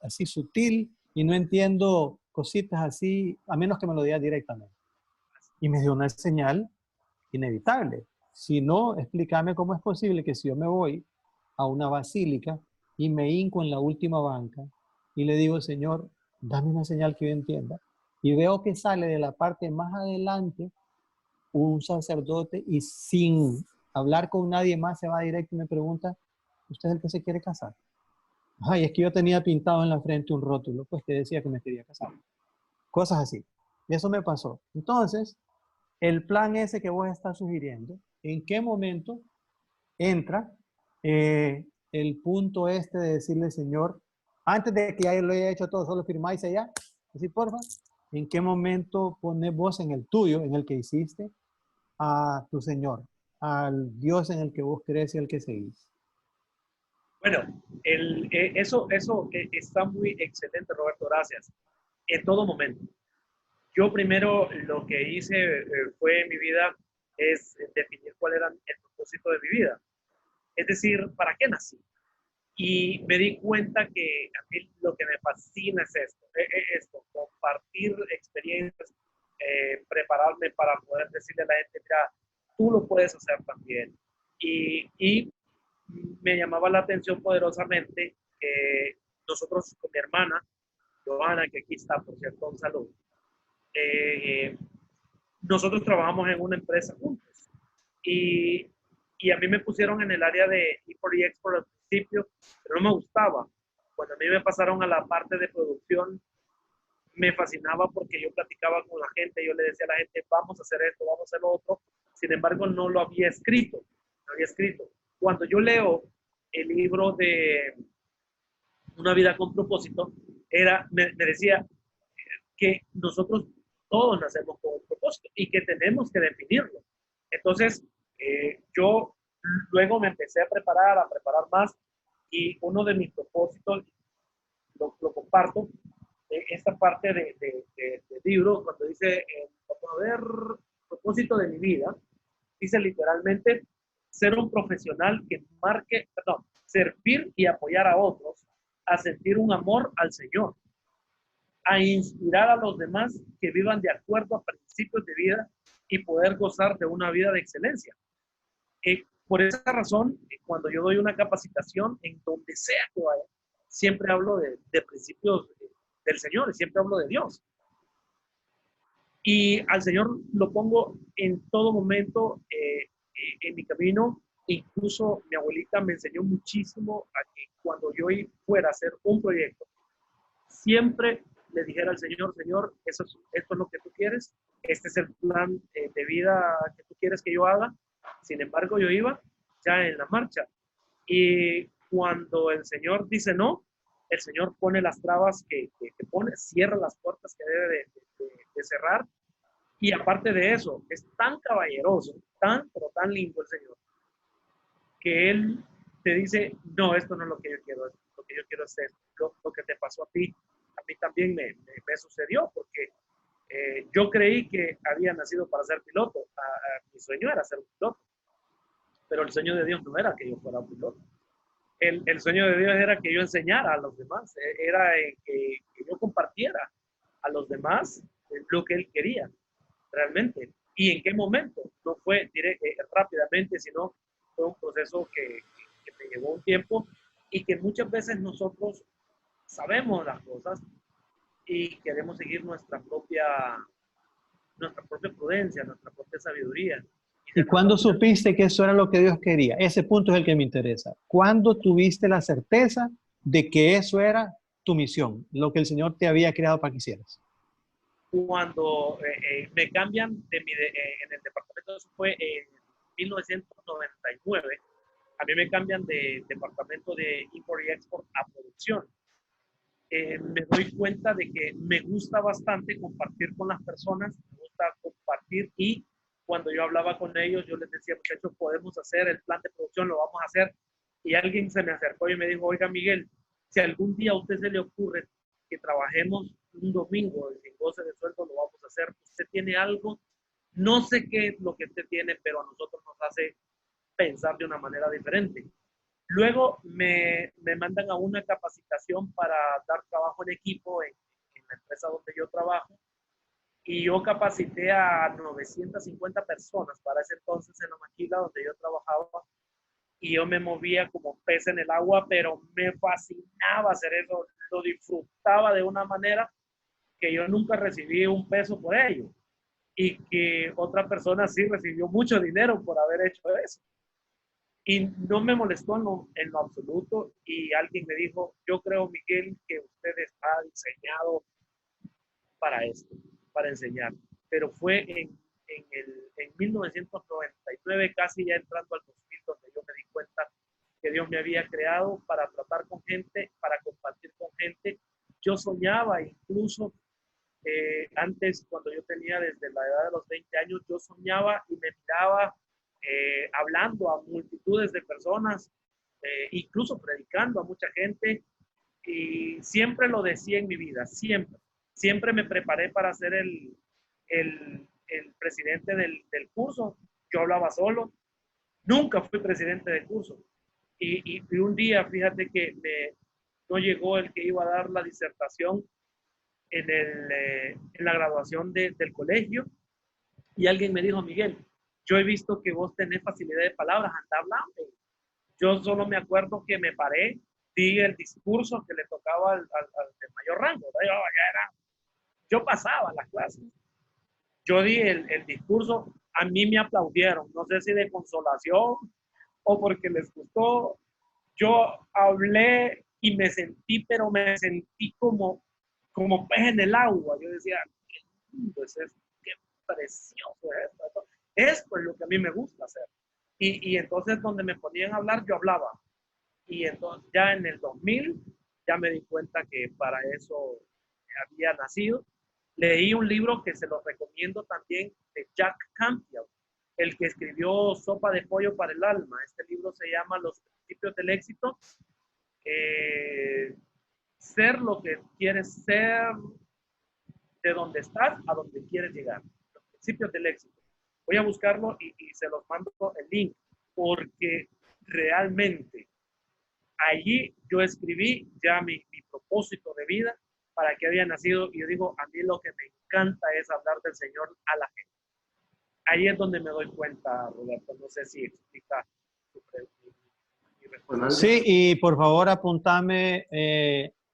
así sutil y no entiendo cositas así, a menos que me lo diga directamente. Y me dio una señal inevitable. Si no, explícame cómo es posible que si yo me voy a una basílica y me hinco en la última banca y le digo, Señor, dame una señal que yo entienda, y veo que sale de la parte más adelante un sacerdote y sin hablar con nadie más se va directo y me pregunta, ¿usted es el que se quiere casar? Ay, es que yo tenía pintado en la frente un rótulo, pues que decía que me quería casar. Cosas así. Y eso me pasó. Entonces, el plan ese que vos estás sugiriendo, ¿en qué momento entra el punto este de decirle, Señor, antes de que ya lo haya hecho todo, solo firmáis allá? Así, porfa. ¿En qué momento pones vos en el tuyo, en el que hiciste, a tu Señor, al Dios en el que vos crees y el que seguís? Bueno, eso está muy excelente, Roberto, gracias. En todo momento. Yo primero lo que hice fue en mi vida es definir cuál era el propósito de mi vida. Es decir, ¿para qué nací? Y me di cuenta que a mí lo que me fascina es esto, compartir experiencias, prepararme para poder decirle a la gente, mira, tú lo puedes hacer también. Y me llamaba la atención poderosamente que nosotros con mi hermana, Johanna, que aquí está, por cierto, un saludo, nosotros trabajamos en una empresa juntos. Y a mí me pusieron en el área de import y export al principio, pero no me gustaba. Cuando a mí me pasaron a la parte de producción, me fascinaba porque yo platicaba con la gente, yo le decía a la gente, vamos a hacer esto, vamos a hacer lo otro. Sin embargo, no lo había escrito. No había escrito. Cuando yo leo el libro de Una vida con propósito, me decía que nosotros todos nacemos con un propósito y que tenemos que definirlo. Entonces, yo luego me empecé a preparar más, y uno de mis propósitos, lo comparto, esta parte de libro, cuando dice, vamos a ver, propósito de mi vida, dice literalmente, ser un profesional que servir y apoyar a otros a sentir un amor al Señor, a inspirar a los demás que vivan de acuerdo a principios de vida y poder gozar de una vida de excelencia. Por esa razón, cuando yo doy una capacitación, en donde sea que vaya, siempre hablo de principios del Señor, y siempre hablo de Dios. Y al Señor lo pongo en todo momento en mi camino. Incluso mi abuelita me enseñó muchísimo a que cuando yo fuera a hacer un proyecto, siempre le dijera al Señor, Señor, esto es lo que tú quieres, este es el plan de vida que tú quieres que yo haga. Sin embargo, yo iba ya en la marcha. Y cuando el Señor dice no, el Señor pone las trabas que pone, cierra las puertas que debe de cerrar. Y aparte de eso, es tan caballeroso, pero tan lindo el Señor, que Él te dice, no, esto no es lo que yo quiero, lo que yo quiero hacer. Lo que te pasó a ti, a mí también me sucedió, porque Yo creí que había nacido para ser piloto. Mi sueño era ser un piloto, pero el sueño de Dios no era que yo fuera un piloto. El sueño de Dios era que yo enseñara a los demás, era que yo compartiera a los demás lo que Él quería realmente. ¿Y en qué momento? No fue rápidamente, sino fue un proceso que me llevó un tiempo y que muchas veces nosotros sabemos las cosas y queremos seguir nuestra propia prudencia, nuestra propia sabiduría. ¿Y cuándo supiste que eso era lo que Dios quería? Ese punto es el que me interesa. ¿Cuándo tuviste la certeza de que eso era tu misión, lo que el Señor te había creado para que hicieras? Cuando me cambian en el departamento, eso fue en 1999, a mí me cambian de departamento de Import y Export a producción. Me doy cuenta de que me gusta bastante compartir con las personas, me gusta compartir, y cuando yo hablaba con ellos, yo les decía, muchachos, podemos hacer el plan de producción, lo vamos a hacer. Y alguien se me acercó y me dijo, oiga, Miguel, si algún día a usted se le ocurre que trabajemos un domingo sin goce de sueldo, lo vamos a hacer. Usted tiene algo, no sé qué es lo que usted tiene, pero a nosotros nos hace pensar de una manera diferente. Luego me mandan a una capacitación para dar trabajo en equipo en la empresa donde yo trabajo, y yo capacité a 950 personas para ese entonces en la maquila donde yo trabajaba, y yo me movía como pez en el agua, pero me fascinaba hacer eso, lo disfrutaba de una manera que yo nunca recibí un peso por ello, y que otra persona sí recibió mucho dinero por haber hecho eso. Y no me molestó en lo absoluto, y alguien me dijo, yo creo, Miguel, que usted está diseñado para esto, para enseñar. Pero fue en 1999, casi ya entrando al 2000, donde yo me di cuenta que Dios me había creado para tratar con gente, para compartir con gente. Yo soñaba incluso antes, cuando yo tenía desde la edad de los 20 años, yo soñaba y me miraba hablando a multitudes de personas, incluso predicando a mucha gente, y siempre lo decía en mi vida, siempre me preparé para ser el presidente del curso. Yo hablaba solo, nunca fui presidente del curso, y un día, fíjate que no llegó el que iba a dar la disertación en la graduación del colegio, y alguien me dijo, Miguel, yo he visto que vos tenés facilidad de palabras, anda hablando. Yo solo me acuerdo que me paré, di el discurso que le tocaba al de mayor rango. Yo pasaba las clases, yo di el discurso, a mí me aplaudieron, no sé si de consolación o porque les gustó. Yo hablé y me sentí, pero me sentí como pez en el agua. Yo decía, qué lindo es esto, qué precioso es esto. Esto es lo que a mí me gusta hacer. Y entonces donde me ponían a hablar, yo hablaba. Y entonces ya en el 2000 ya me di cuenta que para eso había nacido. Leí un libro que se lo recomiendo también, de Jack Canfield, el que escribió Sopa de Pollo para el Alma. Este libro se llama Los Principios del Éxito. Ser lo que quieres ser, de donde estás a donde quieres llegar. Los Principios del Éxito. Voy a buscarlo y se los mando el link, porque realmente allí yo escribí ya mi propósito de vida, para que había nacido, y yo digo, a mí lo que me encanta es hablar del Señor a la gente. Ahí es donde me doy cuenta, Roberto, no sé si explica mi respuesta. Sí, y por favor apuntame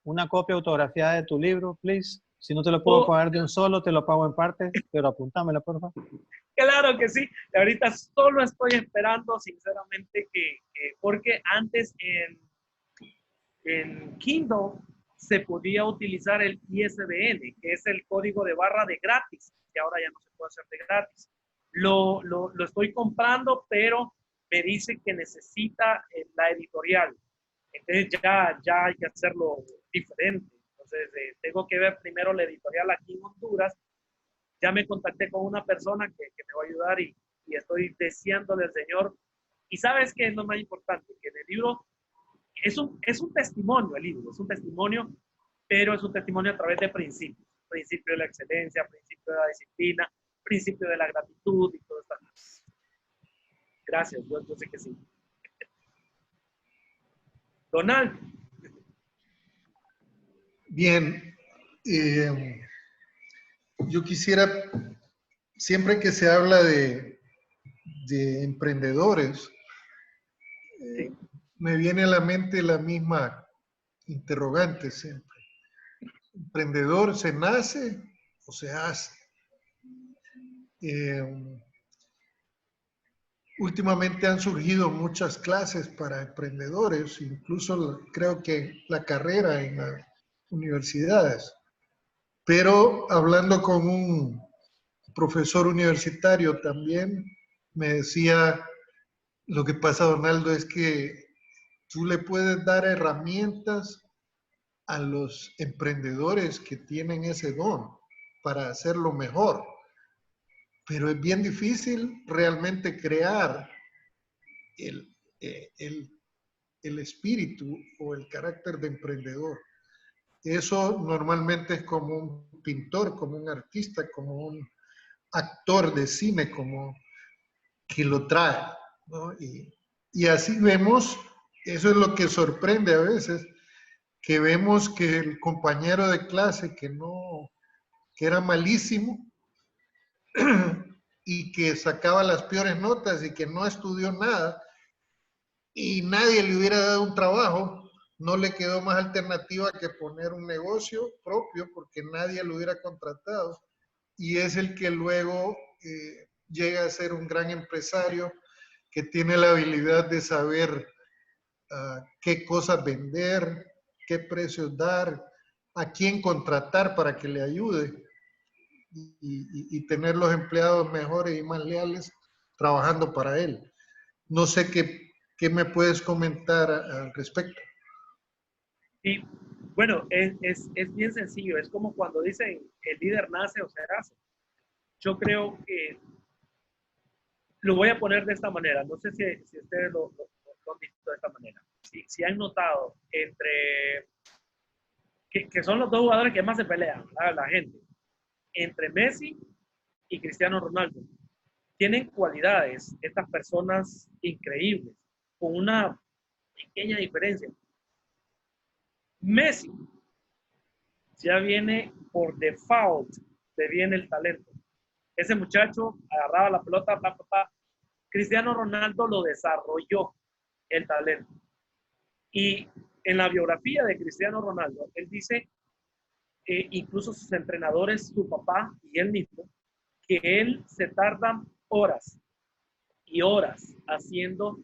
una copia autografiada de tu libro, please. Si no te lo puedo pagar de un solo, te lo pago en partes, pero apúntamela, por favor. Claro que sí. Ahorita solo estoy esperando, sinceramente, porque antes en Kindle se podía utilizar el ISBN, que es el código de barra de gratis, que ahora ya no se puede hacer de gratis. Lo estoy comprando, pero me dice que necesita la editorial. Entonces ya hay que hacerlo diferente. Entonces tengo que ver primero la editorial aquí en Honduras. Ya me contacté con una persona que me va a ayudar, y estoy deseándole al Señor. Y ¿sabes qué es lo más importante? Que en el libro es un testimonio, el libro es un testimonio, pero es un testimonio a través de principios. principio de la excelencia, principio de la disciplina, principio de la gratitud y todo esto. Gracias, yo sé que sí. Donald. Bien, yo quisiera, siempre que se habla de emprendedores, Sí. me viene a la mente la misma interrogante siempre. ¿Emprendedor se nace o se hace? Últimamente han surgido muchas clases para emprendedores, incluso creo que la carrera en las universidades. Pero hablando con un profesor universitario también, me decía, lo que pasa, Donaldo, es que tú le puedes dar herramientas a los emprendedores que tienen ese don para hacerlo mejor, pero es bien difícil realmente crear el, el espíritu o el carácter de emprendedor. Eso normalmente es como un pintor, como un artista, como un actor de cine, como que lo trae, ¿no? Y así vemos, eso es lo que sorprende a veces, que vemos que el compañero de clase que era malísimo y que sacaba las peores notas y que no estudió nada y nadie le hubiera dado un trabajo, no le quedó más alternativa que poner un negocio propio porque nadie lo hubiera contratado y es el que luego llega a ser un gran empresario que tiene la habilidad de saber qué cosas vender, qué precios dar, a quién contratar para que le ayude y tener los empleados mejores y más leales trabajando para él. No sé qué me puedes comentar al respecto. Y bueno, es bien sencillo. Es como cuando dicen el líder nace o se hace. Yo creo que lo voy a poner de esta manera. No sé si ustedes lo han visto de esta manera. Si han notado entre que son los dos jugadores que más se pelean, la gente, entre Messi y Cristiano Ronaldo. Tienen cualidades, estas personas increíbles, con una pequeña diferencia. Messi ya viene por default, te viene el talento. Ese muchacho agarraba la pelota, Cristiano Ronaldo lo desarrolló el talento. Y en la biografía de Cristiano Ronaldo, él dice, incluso sus entrenadores, su papá y él mismo, que él se tarda horas y horas haciendo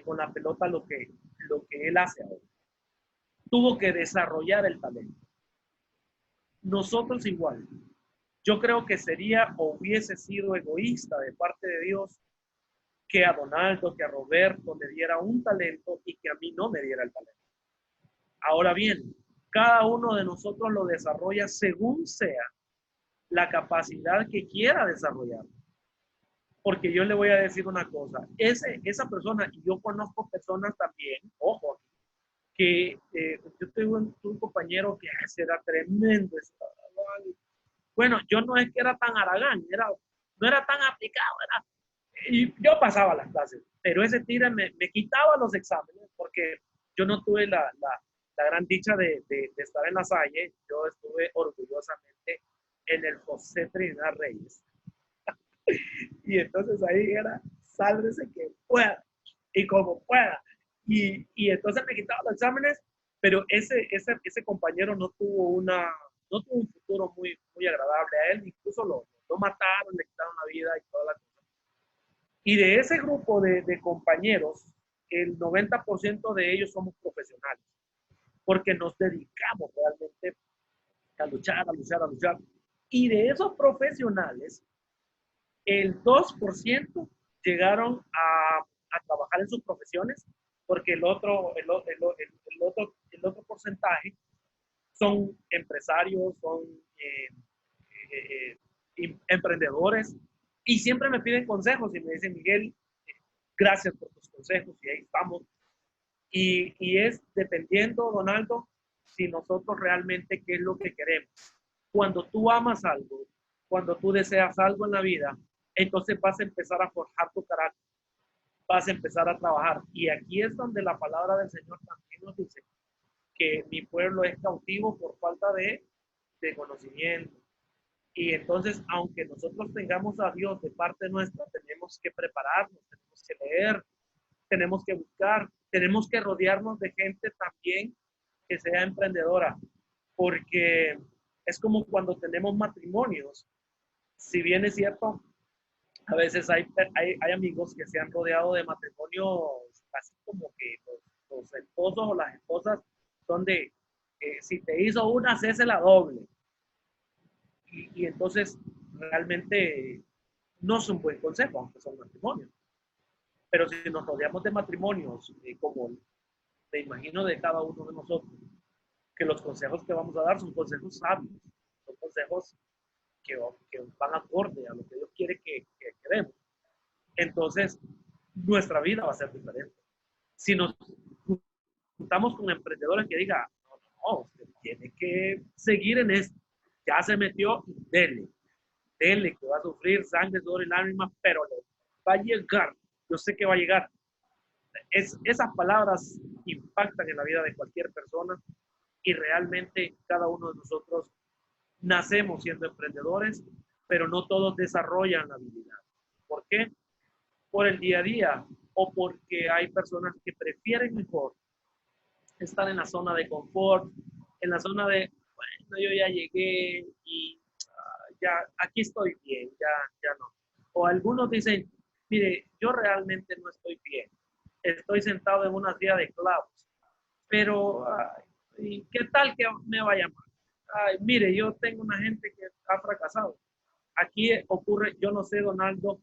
con la pelota lo que él hace ahora. Tuvo que desarrollar el talento. Nosotros igual. Yo creo que sería o hubiese sido egoísta de parte de Dios que a Donaldo, que a Roberto le diera un talento y que a mí no me diera el talento. Ahora bien, cada uno de nosotros lo desarrolla según sea la capacidad que quiera desarrollar. Porque yo le voy a decir una cosa, esa persona, y yo conozco personas también, ojo, que yo tuve un compañero que era tremendo. Bueno, yo no es que era tan aragán, no era tan aplicado, y yo pasaba las clases, pero ese tira me quitaba los exámenes porque yo no tuve la gran dicha de estar en La Salle. Yo estuve orgullosamente en el José Trinidad Reyes. Y entonces ahí era, sálvese que pueda y como pueda. Y entonces me quitaba los exámenes, pero ese compañero no tuvo un futuro muy, muy agradable. A él incluso lo mataron, le quitaron la vida y toda la cosa. Y de ese grupo de compañeros, el 90% de ellos somos profesionales, porque nos dedicamos realmente a luchar, a luchar, a luchar. Y de esos profesionales, el 2% llegaron a trabajar en sus profesiones, porque el otro porcentaje son empresarios, son emprendedores, y siempre me piden consejos y me dicen, Miguel, gracias por tus consejos, y ahí estamos. Y es dependiendo, Donaldo, si nosotros realmente qué es lo que queremos. Cuando tú amas algo, cuando tú deseas algo en la vida, entonces vas a empezar a forjar tu carácter, vas a empezar a trabajar. Y aquí es donde la palabra del Señor también nos dice que mi pueblo es cautivo por falta de conocimiento. Y entonces, aunque nosotros tengamos a Dios de parte nuestra, tenemos que prepararnos, tenemos que leer, tenemos que buscar, tenemos que rodearnos de gente también que sea emprendedora, porque es como cuando tenemos matrimonios. Si bien es cierto, a veces hay amigos que se han rodeado de matrimonios casi como que los esposos o las esposas son de, si te hizo una, hacese la doble. Y entonces realmente no es un buen consejo, aunque son matrimonios. Pero si nos rodeamos de matrimonios, como me imagino de cada uno de nosotros, que los consejos que vamos a dar son consejos sabios, son consejos que van acorde a lo que Dios quiere que demos. Entonces, nuestra vida va a ser diferente. Si nos juntamos con emprendedores que digan, no, usted tiene que seguir en esto, ya se metió, dele, que va a sufrir sangre, sudor y lágrimas, pero le va a llegar, yo sé que va a llegar. Esas palabras impactan en la vida de cualquier persona y realmente cada uno de nosotros nacemos siendo emprendedores, pero no todos desarrollan la habilidad. ¿Por qué? Por el día a día o porque hay personas que prefieren mejor estar en la zona de confort, en la zona de, bueno, yo ya llegué y ya aquí estoy bien, ya no. O algunos dicen, mire, yo realmente no estoy bien, estoy sentado en una silla de clavos, pero ¿y qué tal que me vaya mal? Ay, mire, yo tengo una gente que ha fracasado. Aquí ocurre, yo no sé, Donaldo,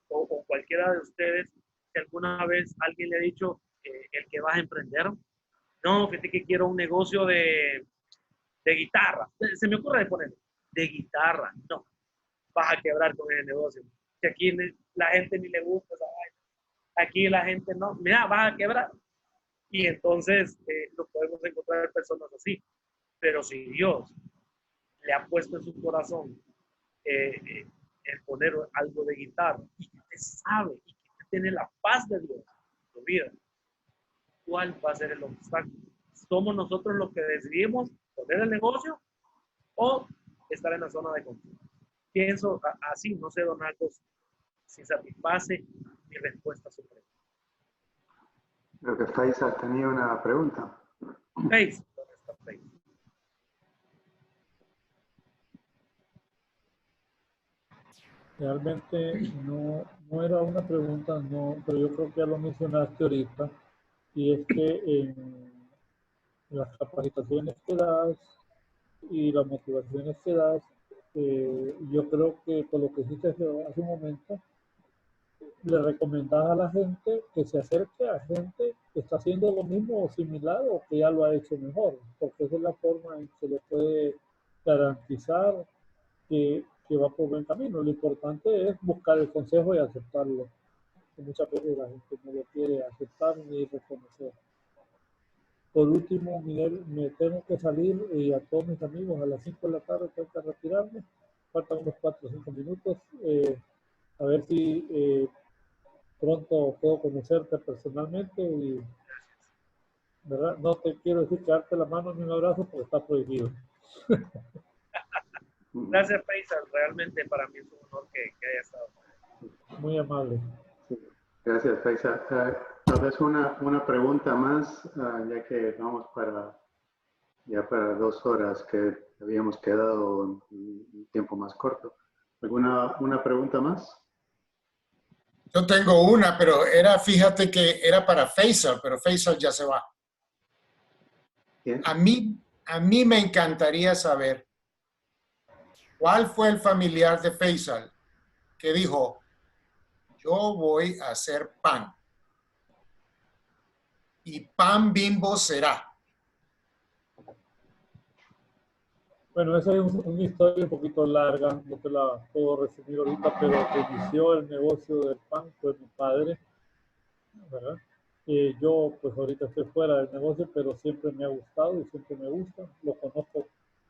o cualquiera de ustedes, si alguna vez alguien le ha dicho el que vas a emprender, no, fíjate que quiero un negocio de guitarra. Se me ocurre poner de guitarra. No, vas a quebrar con el negocio. Que aquí la gente ni le gusta esa vaina. Aquí la gente no, mira, vas a quebrar. Y entonces lo podemos encontrar personas así. Pero si Dios le ha puesto en su corazón el poner algo de guitarra y que te sabe y que te tiene la paz de Dios en tu vida, ¿cuál va a ser el obstáculo? ¿Somos nosotros los que decidimos poner el negocio o estar en la zona de confort? Pienso así, no sé, Donaldo, si satisface mi respuesta suprema. Creo que Faisal tenía una pregunta. Face, ¿dónde está Face? Realmente no era una pregunta, no, pero yo creo que ya lo mencionaste ahorita, y es que en las capacitaciones que das y las motivaciones que das, yo creo que con lo que hiciste hace un momento, le recomendás a la gente que se acerque a gente que está haciendo lo mismo o similar o que ya lo ha hecho mejor, porque esa es la forma en que le puede garantizar que va por buen camino. Lo importante es buscar el consejo y aceptarlo, que muchas veces la gente no lo quiere aceptar ni reconocer. Por último, Miguel, me tengo que salir y a todos mis amigos a las 5 de la tarde tengo que retirarme. Faltan unos 4 o 5 minutos. A ver si pronto puedo conocerte personalmente y, ¿verdad? No te quiero decir que darte la mano ni un abrazo porque está prohibido. Gracias, Faisal. Realmente para mí es un honor que haya estado. Muy amable. Sí. Gracias, Faisal. Tal vez una pregunta más, ya que vamos para 2 horas que habíamos quedado un tiempo más corto. ¿Una pregunta más? Yo tengo una, pero fíjate que era para Faisal, pero Faisal ya se va. ¿Quién? A mí me encantaría saber cuál fue el familiar de Faisal que dijo, yo voy a hacer pan y pan Bimbo será. Bueno, esa es una historia un poquito larga, no te la puedo resumir ahorita, pero el que inició el negocio del pan fue mi padre, ¿verdad? Yo pues ahorita estoy fuera del negocio, pero siempre me ha gustado y siempre me gusta, lo conozco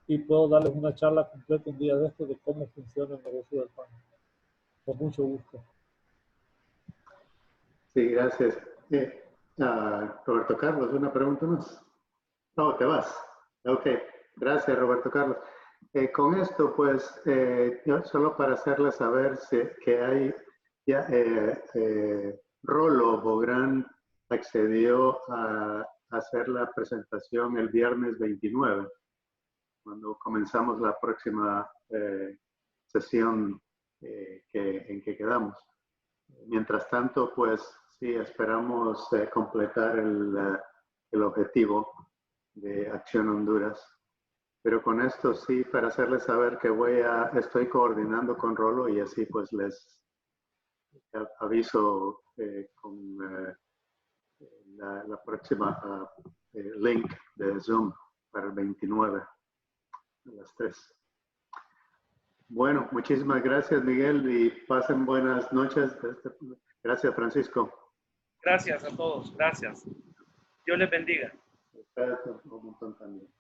y puedo darles una charla completa un día de esto de cómo funciona el negocio del pan. Con mucho gusto. Sí, gracias. Roberto Carlos, ¿una pregunta más? No, te vas. Ok, gracias Roberto Carlos. Con esto, pues, yo solo para hacerles saber que hay ya Rolo Bográn accedió a hacer la presentación el viernes 29, cuando comenzamos la próxima sesión en que quedamos. Mientras tanto, pues sí, esperamos completar el objetivo de Acción Honduras. Pero con esto sí, para hacerles saber que estoy coordinando con Rolo y así pues les aviso con la próxima link de Zoom para el 29 a las 3. Bueno, muchísimas gracias Miguel y pasen buenas noches. Gracias Francisco. Gracias a todos, gracias. Dios les bendiga. Gracias un montón también.